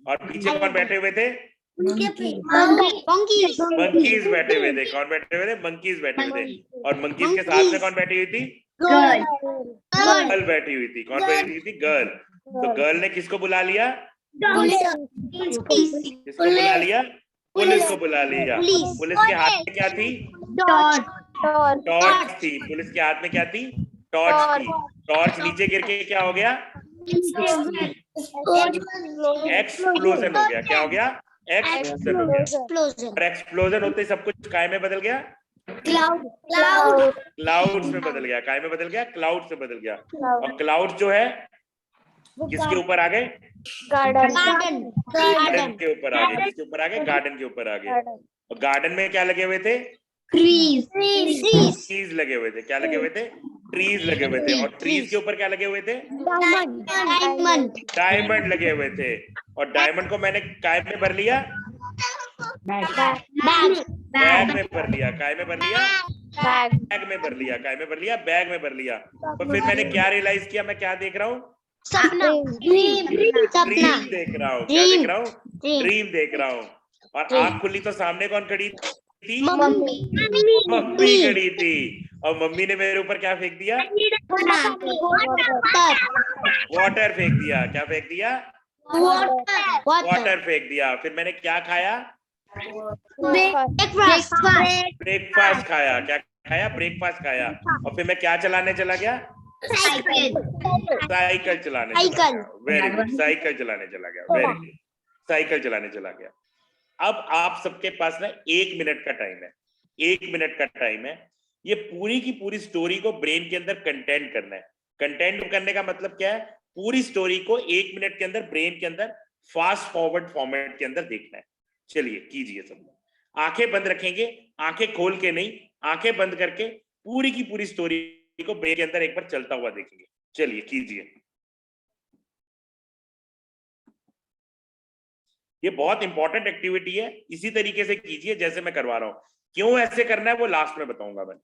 और पीछे कौन बैठे हुए थे? मंकीज बैठे हुए थे। कौन बैठे हुए थे? मंकीज बैठे हुए थे। और मंकीज के साथ में कौन बैठी हुई थी? गर्ल बैठी हुई थी। कौन बैठी हुई थी? गर्ल। तो गर्ल ने किसको बुला लिया? किसको बुला लिया? पुलिस को बुला लिया। पुलिस के हाथ में क्या थी? टॉर्च थी। पुलिस के हाथ में क्या थी? टॉर्च थी। टॉर्च नीचे गिर के क्या हो गया? एक्सप्लोजन हो गया। क्या हो गया? एक्सप्लोजन हो गया। और एक्सप्लोजन होते ही सब कुछ काय में बदल गया? क्लाउड्स में बदल गया। काय में बदल गया? क्लाउड्स में बदल गया। और क्लाउड जो है किसके ऊपर आ गए? गार्डन के ऊपर आ गए। किसके ऊपर आ गए? गार्डन के ऊपर आ गए। और गार्डन में क्या लगे हुए थे? ट्रीज लगे हुए थे। क्या लगे हुए थे? ट्रीज लगे हुए थे। और ट्रीज के ऊपर क्या लगे हुए थे? डायमंड लगे हुए थे। और डायमंड को मैंने काय में भर लिया? बैग में भर लिया। काय में भर लिया? बैग में भर लिया। काय में भर लिया? बैग में भर लिया। तो फिर मैंने क्या रियलाइज किया? मैं क्या देख रहा हूँ? सपना ड्रीम सपना ड्रीम देख रहा हूँ, क्या देख रहा हूँ? ड्रीम देख रहा हूँ। और Dream. आँख खुली तो सामने कौन खड़ी थी? मम्मी मम्मी खड़ी थी। और मम्मी ने मेरे ऊपर क्या फेंक दिया? वाटर फेंक दिया। क्या फेंक दिया? वाटर फेंक दिया। फिर मैंने क्या खाया? ब्रेकफास्ट खाया। क्या खाया? ब्रेकफास्ट खाया। और फिर मैं क्या चलाने चला गया? साइकिल चलाने चला गया। वेरी गुड, साइकिल चलाने चला गया। वेरी गुड, साइकिल चलाने चला गया। अब आप सबके पास ना 1 मिनट का टाइम है। 1 मिनट का टाइम है। ये पूरी की पूरी स्टोरी को ब्रेन के अंदर कंटेंट करना है। कंटेंट करने का मतलब क्या है? पूरी स्टोरी को 1 मिनट के अंदर ब्रेन के अंदर फास्ट फॉरवर्ड फॉर्मेट के अंदर देखना है। चलिए कीजिए सब। आंखें बंद रखेंगे, आंखें खोल के नहीं, आंखें बंद करके पूरी की पूरी स्टोरी को ब्रेन के अंदर एक बार चलता हुआ देखेंगे। चलिए कीजिए। ये बहुत इंपॉर्टेंट एक्टिविटी है। इसी तरीके से कीजिए जैसे मैं करवा रहा हूं। क्यों ऐसे करना है वो लास्ट में बताऊंगा मैं।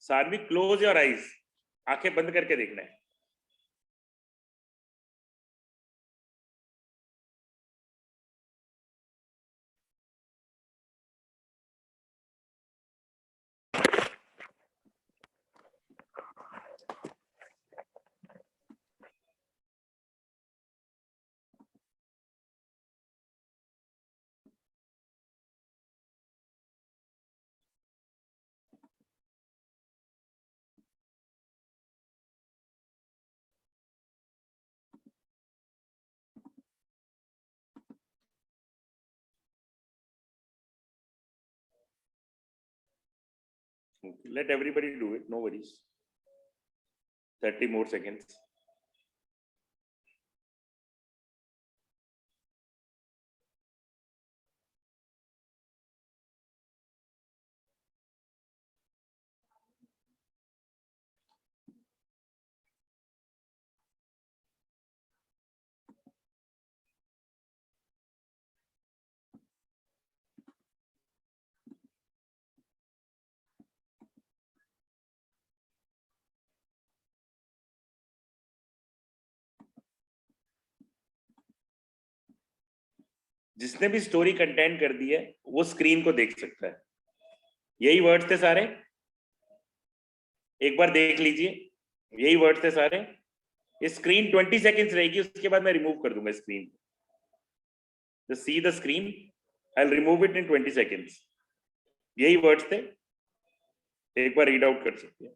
Saanvi, close your eyes. आंखें बंद करके देखना है। Let everybody do it, no worries. 30 more seconds. जिसने भी स्टोरी कंटेंट कर दी है वो स्क्रीन को देख सकता है। यही वर्ड्स थे सारे, एक बार देख लीजिए। यही वर्ड्स थे सारे। ये स्क्रीन 20 सेकंड्स रहेगी, उसके बाद मैं रिमूव कर दूंगा screen. Just see the screen, I'll remove it in 20 seconds. यही वर्ड्स थे, एक बार रीड आउट कर सकते हैं।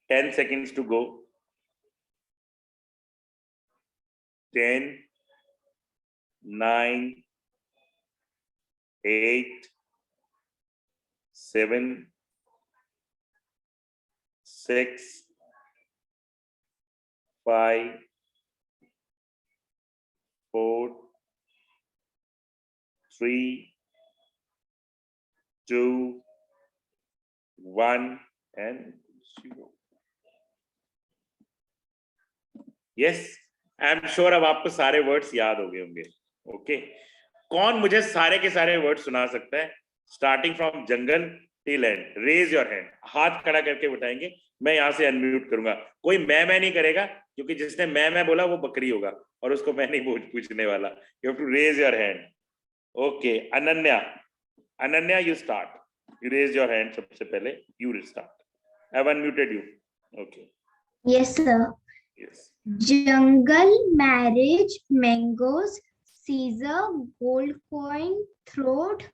Ten seconds to go. 10, 9, 8, 7, 6, 5, 4, 3, 2, 1 and 0. Yes, I am sure अब आपको सारे वर्ड्स याद हो गए होंगे। ओके, कौन मुझे सारे के सारे वर्ड सुना सकता है starting from jungle till end? Raise your hand, हाथ खड़ा करके उठाएंगे। मैं यहाँ से अनम्यूट करूंगा। कोई मैं नहीं करेगा, क्योंकि जिसने मैं बोला वो बकरी होगा और उसको मैं नहीं पूछने वाला। You have to raise your hand. Okay, Ananya, Ananya you start. You raised your hand सबसे पहले. You restart. I've unmuted you. Okay. Yes, sir. Yes. Jungle, marriage, mangoes, Caesar, gold coin, throat,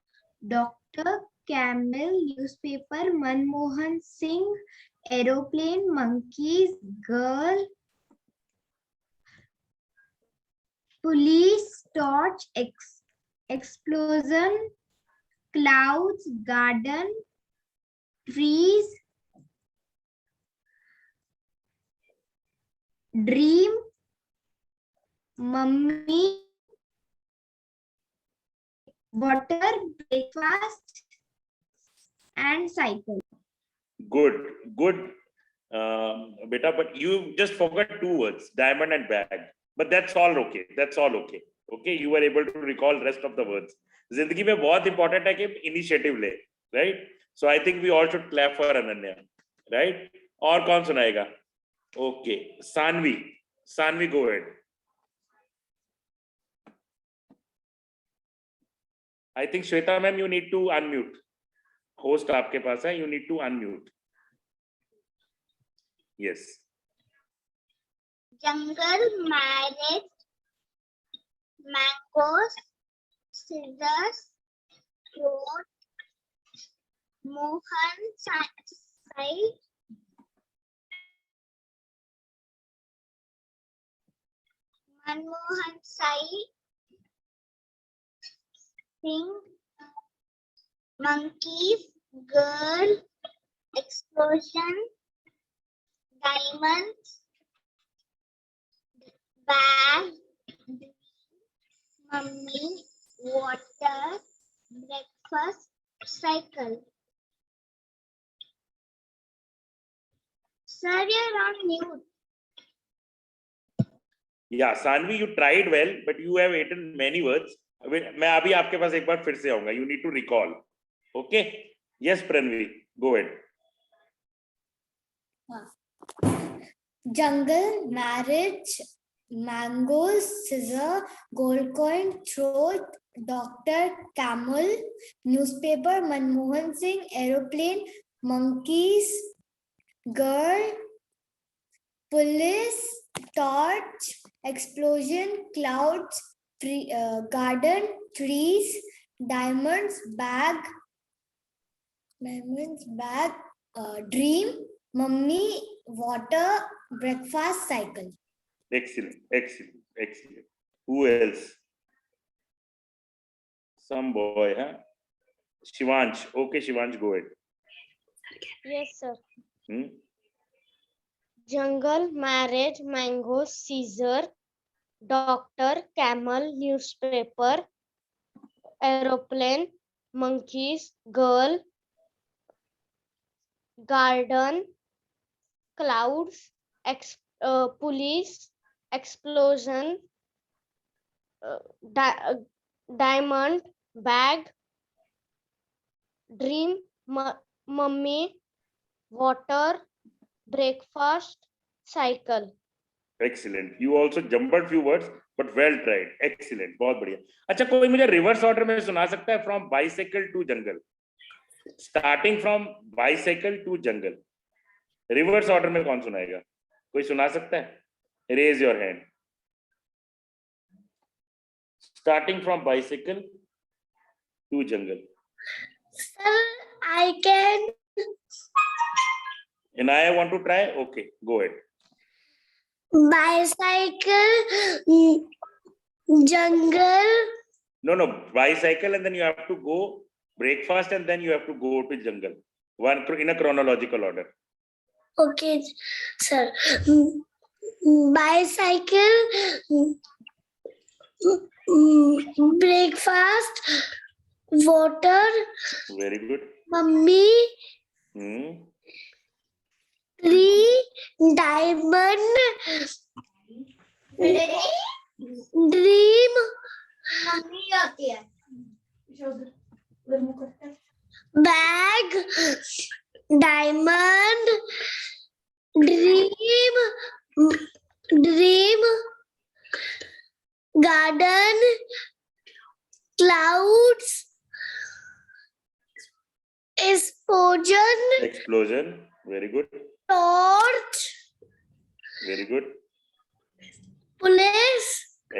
doctor, camel, newspaper, Manmohan Singh, aeroplane, monkeys, girl, police, torch, explosion, clouds, garden, trees, dream, mummy, water, breakfast, and cycle. Good. Beta, but you just forgot 2 words, diamond and bag. But that's all okay. Okay, you were able to recall rest of the words. जिंदगी में बहुत important है कि initiative ले, right? So I think we all should clap for Ananya, right? और कौन सुनाएगा? Okay, Sanvi, go ahead. I think Shweta ma'am, you need to unmute. Host आपके पास है, you need to unmute. Yes. Jungle, marriage, mangoes, scissors, throat, Mohan Sai, Manmohan Sai, Singh, monkeys, girl, explosion, diamonds, bag, mummy, water, breakfast, cycle. Sir, you're on mute. Yeah, Sanvi, you tried well, but you have eaten many words. मैं अभी आपके पास एक बार फिर से आऊंगा. You need to recall. Okay? Yes, Pranvi, go ahead. Jungle, marriage, mangoes, scissor, gold coin, throat, doctor, camel, newspaper, Manmohan Singh, aeroplane, monkeys, girl, police, torch, explosion, clouds, garden, trees, diamonds, bag, dream, mummy, water, breakfast, cycle. Excellent. Who else? Some boy, huh? Shivansh. Okay, Shivansh, go ahead. Yes, sir. Hmm? Jungle, marriage, mango, Caesar, doctor, camel, newspaper, aeroplane, monkeys, girl, garden, clouds, police, explosion, diamond, bag, dream, mummy, water, breakfast, cycle. Excellent. You also jumbled few words, but well tried. Excellent. बहुत बढ़िया. अच्छा, कोई मुझे reverse order में सुना सकता है? From bicycle to jungle. Starting from bicycle to jungle. Reverse order में कौन सुनाएगा? कोई सुना सकता है? Raise your hand. Starting from bicycle to jungle. Sir, I can. And I want to try. Okay, go ahead. Bicycle, jungle. No, bicycle, and then you have to go breakfast, and then you have to go to jungle. One in a chronological order. Okay, sir. Bicycle, breakfast, water. Very good. Mummy, tree, diamond, dream, bag, diamond, dream, garden, clouds, explosion, Explosion. Very good. torch, Very good. police,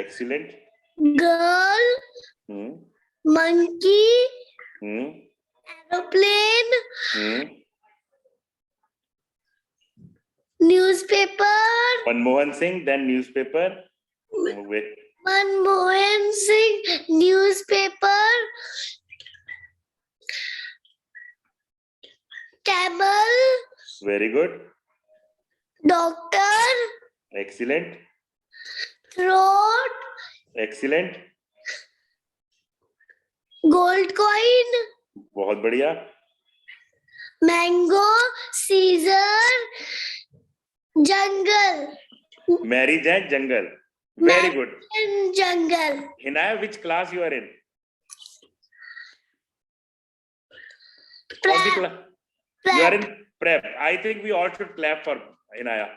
Excellent. girl, Hmm. monkey, Hmm. aeroplane, Hmm. newspaper, Manmohan Singh, then newspaper. Wait. Manmohan Singh, newspaper, camel, Very good. doctor, Excellent. throat, Excellent. gold coin, बहुत बढ़िया. mango, Caesar, jungle, Marriage and jungle. Very good. and jungle. Hinaya, which class you are in? कौन सी class? You are in prep. I think we all should clap for Hinaya.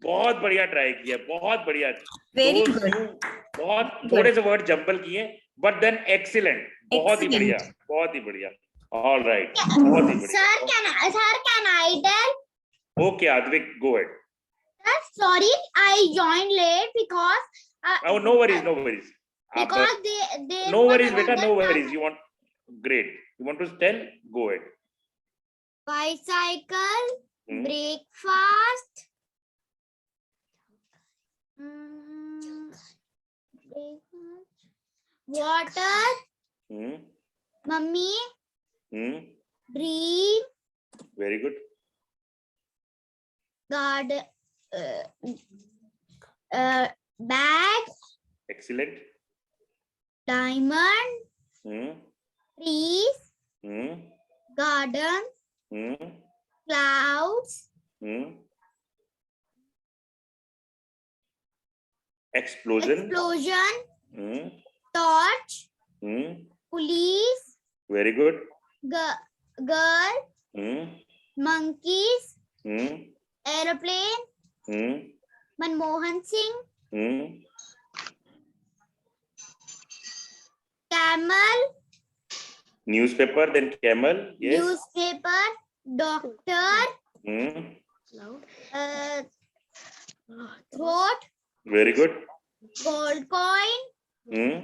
बहुत बढ़िया try किया, बहुत बढ़िया. Very Those good. you बहुत थोड़े से word jumble किए, but then excellent. बहुत ही बढ़िया, बहुत ही बढ़िया. All right. बहुत ही बढ़िया. Sir, can I tell? Okay, Advik, go ahead. Sorry, I joined late because Oh, no worries, no worries. because they No worries, beta, no worries. You want great. You want to tell? Go ahead. bicycle, Hmm. breakfast, water, Hmm. mummy, Hmm. dream, Very good. garden, bag, Excellent. diamond, Hmm. trees, Hmm. garden, Hmm. clouds, Hmm. Explosion. explosion, Hmm. torch, Hmm. police, Very good. girl, Hmm. monkeys, Hmm. aeroplane, Hmm. Manmohan Singh, Hmm. camel, Newspaper, then camel. Yes. newspaper, doctor, Hmm. throat, Very good. gold coin, Hmm.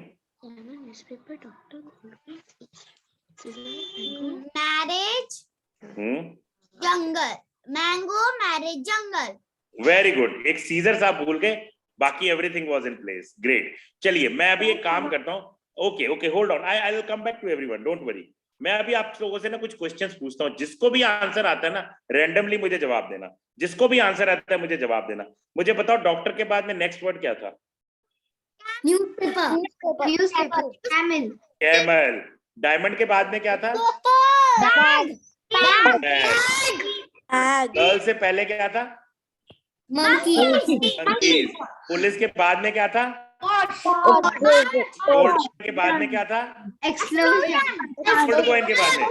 marriage, Hmm. jungle, mango, marriage, jungle. Very good. एक scissor साहब भूल गए, बाकी everything was in place. Great. चलिए मैं अभी एक काम करता हूँ. Okay okay, hold on. I will come back to everyone, don't worry. मैं अभी आप लोगों से ना कुछ क्वेश्चंस पूछता हूँ. जिसको भी आंसर आता है ना, रैंडमली मुझे जवाब देना. जिसको भी आंसर आता है मुझे जवाब देना. मुझे बताओ, डॉक्टर के बाद में नेक्स्ट वर्ड क्या था? Newspaper, camel, camel. डायमंड के बाद में क्या था? bag, गर्ल से पहले क्या था? मंकीज. पुलिस के बाद में क्या था? गोल्ड के बाद में क्या था? explosion, गोल्ड कॉइन के बाद में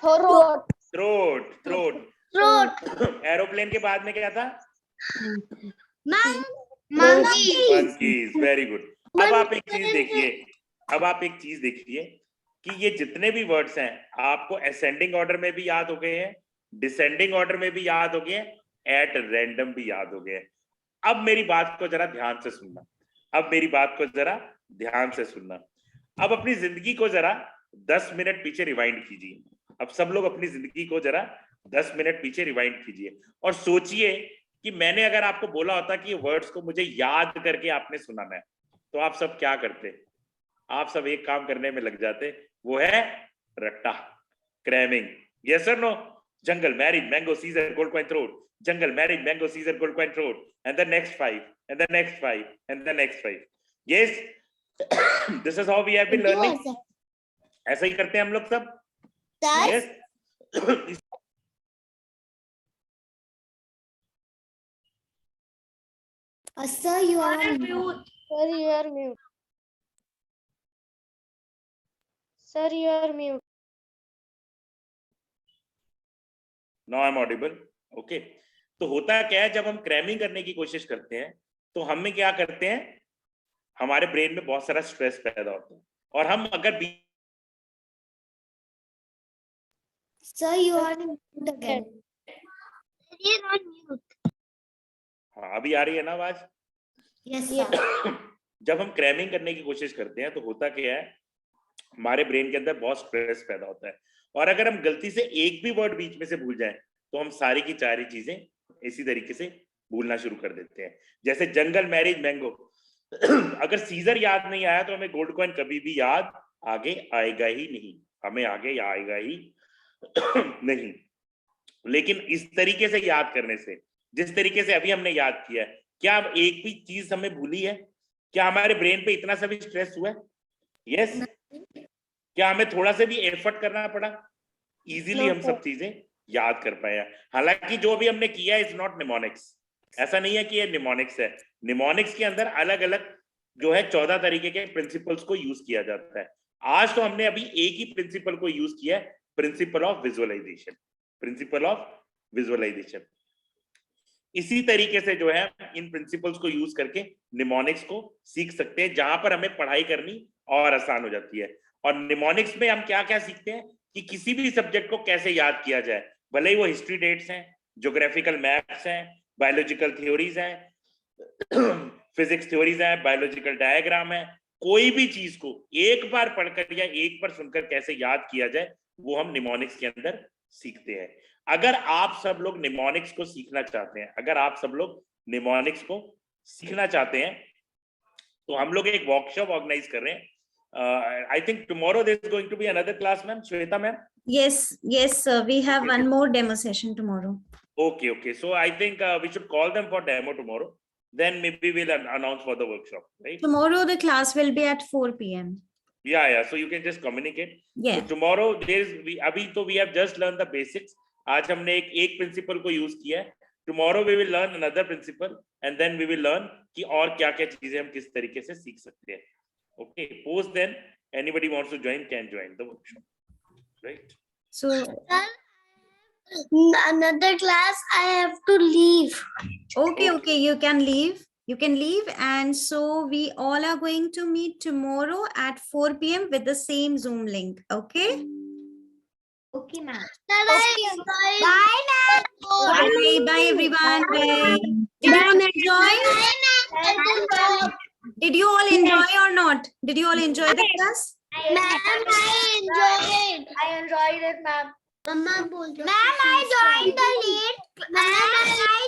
थ्रोट. Throat, एरोप्लेन के बाद में क्या था? monkey, monkeys. Very good. अब आप एक चीज देखिए, अब आप एक चीज देखिए कि ये जितने भी वर्ड्स हैं आपको असेंडिंग ऑर्डर में भी याद हो गए हैं, डिसेंडिंग ऑर्डर में भी याद हो गए हैं, एट रैंडम भी याद हो गए हैं. अब मेरी बात को जरा ध्यान से सुनना. अब मेरी बात को जरा ध्यान से सुनना. अब अपनी जिंदगी को जरा 10 मिनट पीछे रिवाइंड कीजिए. अब सब लोग अपनी जिंदगी को जरा 10 मिनट पीछे रिवाइंड कीजिए और सोचिए कि मैंने अगर आपको बोला होता कि ये वर्ड्स को मुझे याद करके आपने सुनाना है, तो आप सब क्या करते? आप सब एक काम करने में लग जाते, वो है रट्टा, क्रैमिंग. यस और no? Jungle, marriage, mango, scissor, gold coin, throat. Jungle, marriage, mango, scissor, gold coin, throat. And the next 5 and the next 5 and the next 5. Yes, this is how we have been learning. ऐसा ही करते हैं हम लोग सब. Yes. Sir, you are on mute. Sir, you are mute. Sir, you are mute. Now I'm audible. Okay. तो होता क्या है, जब हम क्रैमिंग करने की कोशिश करते हैं तो हम में क्या करते हैं, हमारे ब्रेन में बहुत सारा स्ट्रेस पैदा होता है और हम अगर Sir, you are on mute again. You're on mute. हाँ, अभी आ रही है ना आवाज? Yes, sir. जब हम क्रैमिंग करने की कोशिश करते हैं तो होता क्या है, हमारे ब्रेन के अंदर बहुत स्ट्रेस पैदा होता है, और अगर हम गलती से एक भी वर्ड बीच में से भूल जाएं तो हम सारी की सारी चीजें इसी तरीके से भूलना शुरू कर देते हैं। जैसे जंगल, मैरिज, मैंगो। अगर सीजर याद नहीं आया तो हमें गोल्ड कॉइन कभी भी याद आगे आएगा ही नहीं, हमें आगे आएगा ही नहीं। लेकिन इस तरीके से याद करने से, जिस तरीके से अभी हमने याद किया है, क्या अब एक भी चीज हमें भूली है? क्या हमारे ब्रेन पे इतना सा भी स्ट्रेस हुआ है? यस। क्या हमें थोड़ा सा भी एफर्ट करना पड़ा? इजीली हम सब चीजें याद कर पाए। हालांकि जो भी हमने किया इज नॉट निमोनिक्स, ऐसा नहीं है कि ये निमोनिक्स है। निमोनिक्स के अंदर अलग अलग जो है 14 तरीके के प्रिंसिपल्स को यूज किया जाता है। आज तो हमने अभी एक ही प्रिंसिपल को यूज किया है, principle of visualisation. Principle of visualisation. इसी तरीके से जो है इन प्रिंसिपल्स को यूज करके निमोनिक्स को सीख सकते हैं, जहां पर हमें पढ़ाई करनी और आसान हो जाती है। और निमोनिक्स में हम क्या क्या सीखते हैं कि किसी भी सब्जेक्ट को कैसे याद किया जाए, भले ही वो हिस्ट्री डेट्स हैं, ज्योग्राफिकल मैप्स हैं, बायोलॉजिकल थ्योरीज हैं, फिजिक्स थ्योरीज हैं, बायोलॉजिकल डायग्राम है, कोई भी चीज को एक बार पढ़कर या एक बार सुनकर कैसे याद किया जाए, वो हम निमोनिक्स के अंदर सीखते हैं। अगर आप सब लोग निमोनिक्स को सीखना चाहते हैं, अगर आप सब लोग निमोनिक्स को सीखना चाहते हैं, तो हम लोग एक वर्कशॉप ऑर्गेनाइज कर रहे हैं। I think tomorrow there is going to be another class, ma'am. Shweta, ma'am. Yes, sir. We have one more demo session tomorrow. Okay. So I think we should call them for demo tomorrow. Then maybe we'll announce for the workshop, right? Tomorrow the class will be at 4 p.m. Yeah. So you can just communicate. Yeah. So tomorrow we have just learned the basics. आज हमने एक principal को use किया है। Tomorrow we will learn another principle and then we will learn कि और क्या-क्या चीजें हम किस तरीके से सीख सकते हैं। Okay, post then anybody wants to join can join the workshop, right? So Another class, I have to leave. okay, you can leave, and so we all are going to meet tomorrow at 4 p.m. with the same Zoom link. Okay. Okay, ma'am. Bye, ma'am. Bye everyone. Bye. Did you all enjoy? Did you all enjoy or not? Did you all enjoy the class? Ma'am, I enjoyed it, ma'am. Ma'am, I joined the late. Ma'am, I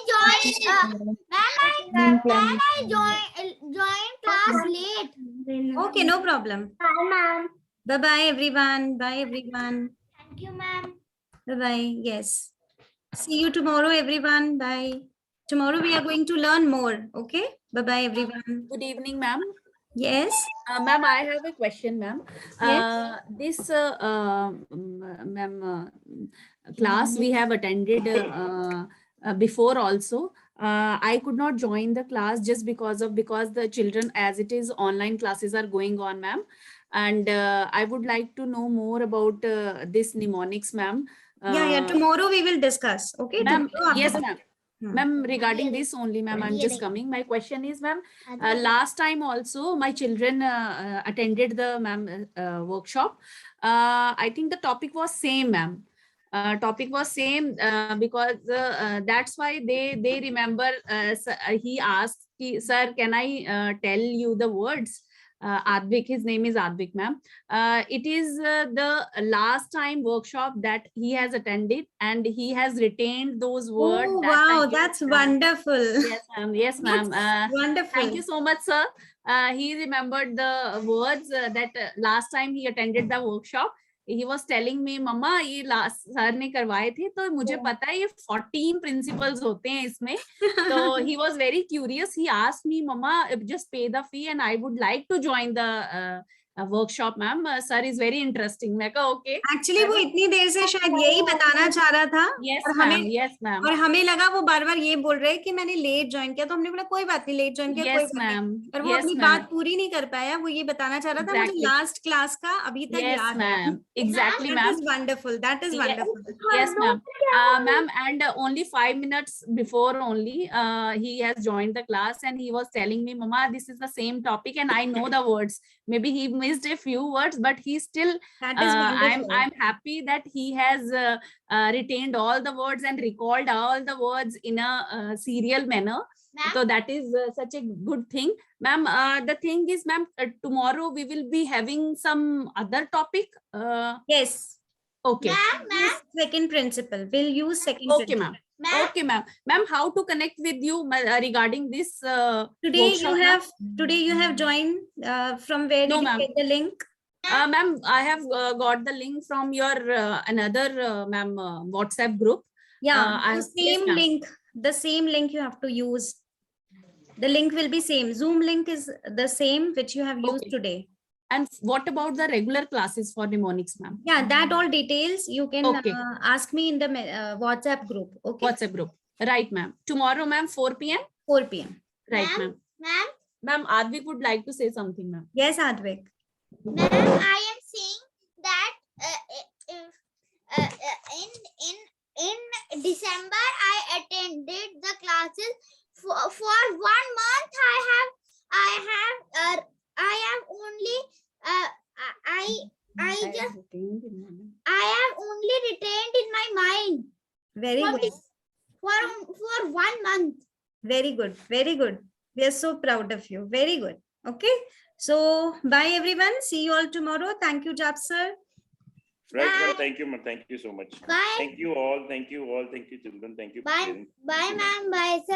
joined class late. Okay, no problem. Bye, ma'am. Bye everyone. Bye everyone. Thank you, ma'am. Bye. Yes. See you tomorrow, everyone. Bye. Tomorrow we are going to learn more. Okay. Bye everyone. Good evening, ma'am. Yes. Ma'am, I have a question, ma'am. Yes. This class we have attended before also. I could not join the class just because the children, as it is online classes are going on, ma'am. And I would like to know more about this mnemonics, ma'am. Yeah. Tomorrow we will discuss. Okay. Ma'am, Tomorrow yes, after- ma'am. Ma'am, regarding this only, ma'am, I'm just coming. My question is, ma'am, last time also my children attended the workshop. I think the topic was same, ma'am. Topic was same because that's why they remember. He asked, sir, can I tell you the words? Advik, his name is Advik, ma'am. It is the last time workshop that he has attended, and he has retained those words. Oh, wow, that's wonderful. Yes, ma'am. Yes, ma'am. Wonderful. Thank you so much, sir. He remembered the words that last time he attended the workshop. He was telling me, Mama, ये last sir ने करवाए थे, तो मुझे पता है ये 14 principles होते हैं इसमें. So he was very curious. He asked me, Mama, just pay the fee and I would like to join the workshop, ma'am. Sir is very interesting. मैं कहा okay. Actually वो इतनी देर से शायद यही बताना चाह रहा था. Yes, और ma'am. हमें Yes, ma'am. और हमें लगा वो बार-बार ये बोल रहे हैं कि मैंने लेट ज्वाइन किया, तो हमने बोला कोई बात नहीं, लेट ज्वाइन किया कोई Yes, बात नहीं. ma'am. पर वो Yes, अपनी ma'am. बात पूरी नहीं कर पाया. वो ये बताना चाह रहा था मुझे Exactly. लास्ट क्लास का अभी तक Yes, याद है. ma'am. Exactly, That ma'am. is wonderful. That is Yes. wonderful. Yes, ma'am. Ma'am, and only 5 minutes before only, he has joined the class and he was telling me, Mama, this is the same topic and I know the words. Maybe he missed a few words, but he still, That is wonderful. I'm happy that he has retained all the words and recalled all the words in a serial manner. Ma'am? So that is such a good thing. Ma'am, the thing is, ma'am, tomorrow we will be having some other topic. Yes. Okay. Ma'am, Use second principle. We'll use second Okay, principle. ma'am. ma'am, Okay, ma'am. Ma'am, how to connect with you regarding this Today workshop, you have joined from where No, did you ma'am. get the link? Ma'am, I have got the link from your another ma'am WhatsApp group. Yeah, yes, ma'am. the same link you have to use. The link will be same. Zoom link is the same which you have used Okay. today. And what about the regular classes for mnemonics, ma'am? Yeah, that all details you can Okay. ask me in the WhatsApp group. Okay. WhatsApp group. Right, ma'am. Tomorrow, ma'am, 4 p.m. 4 p.m. Right, Ma'am. ma'am. ma'am, Ma'am, Advik would like to say something, ma'am. Yes, Advik. ma'am, I am saying that in December I attended the classes for 1 month. I have only I have only retained in my mind Very for good. this- for 1 month. Very good. Very good. We are so proud of you. Very good. Okay. So bye everyone. See you all tomorrow. Thank you, Jap sir. Right, Bye. ma'am. Thank you, ma'am. Thank you so much. Bye. Thank you all. Thank you all. Thank you, children. Thank you. for Bye. sharing. Bye, ma'am. Bye, sir.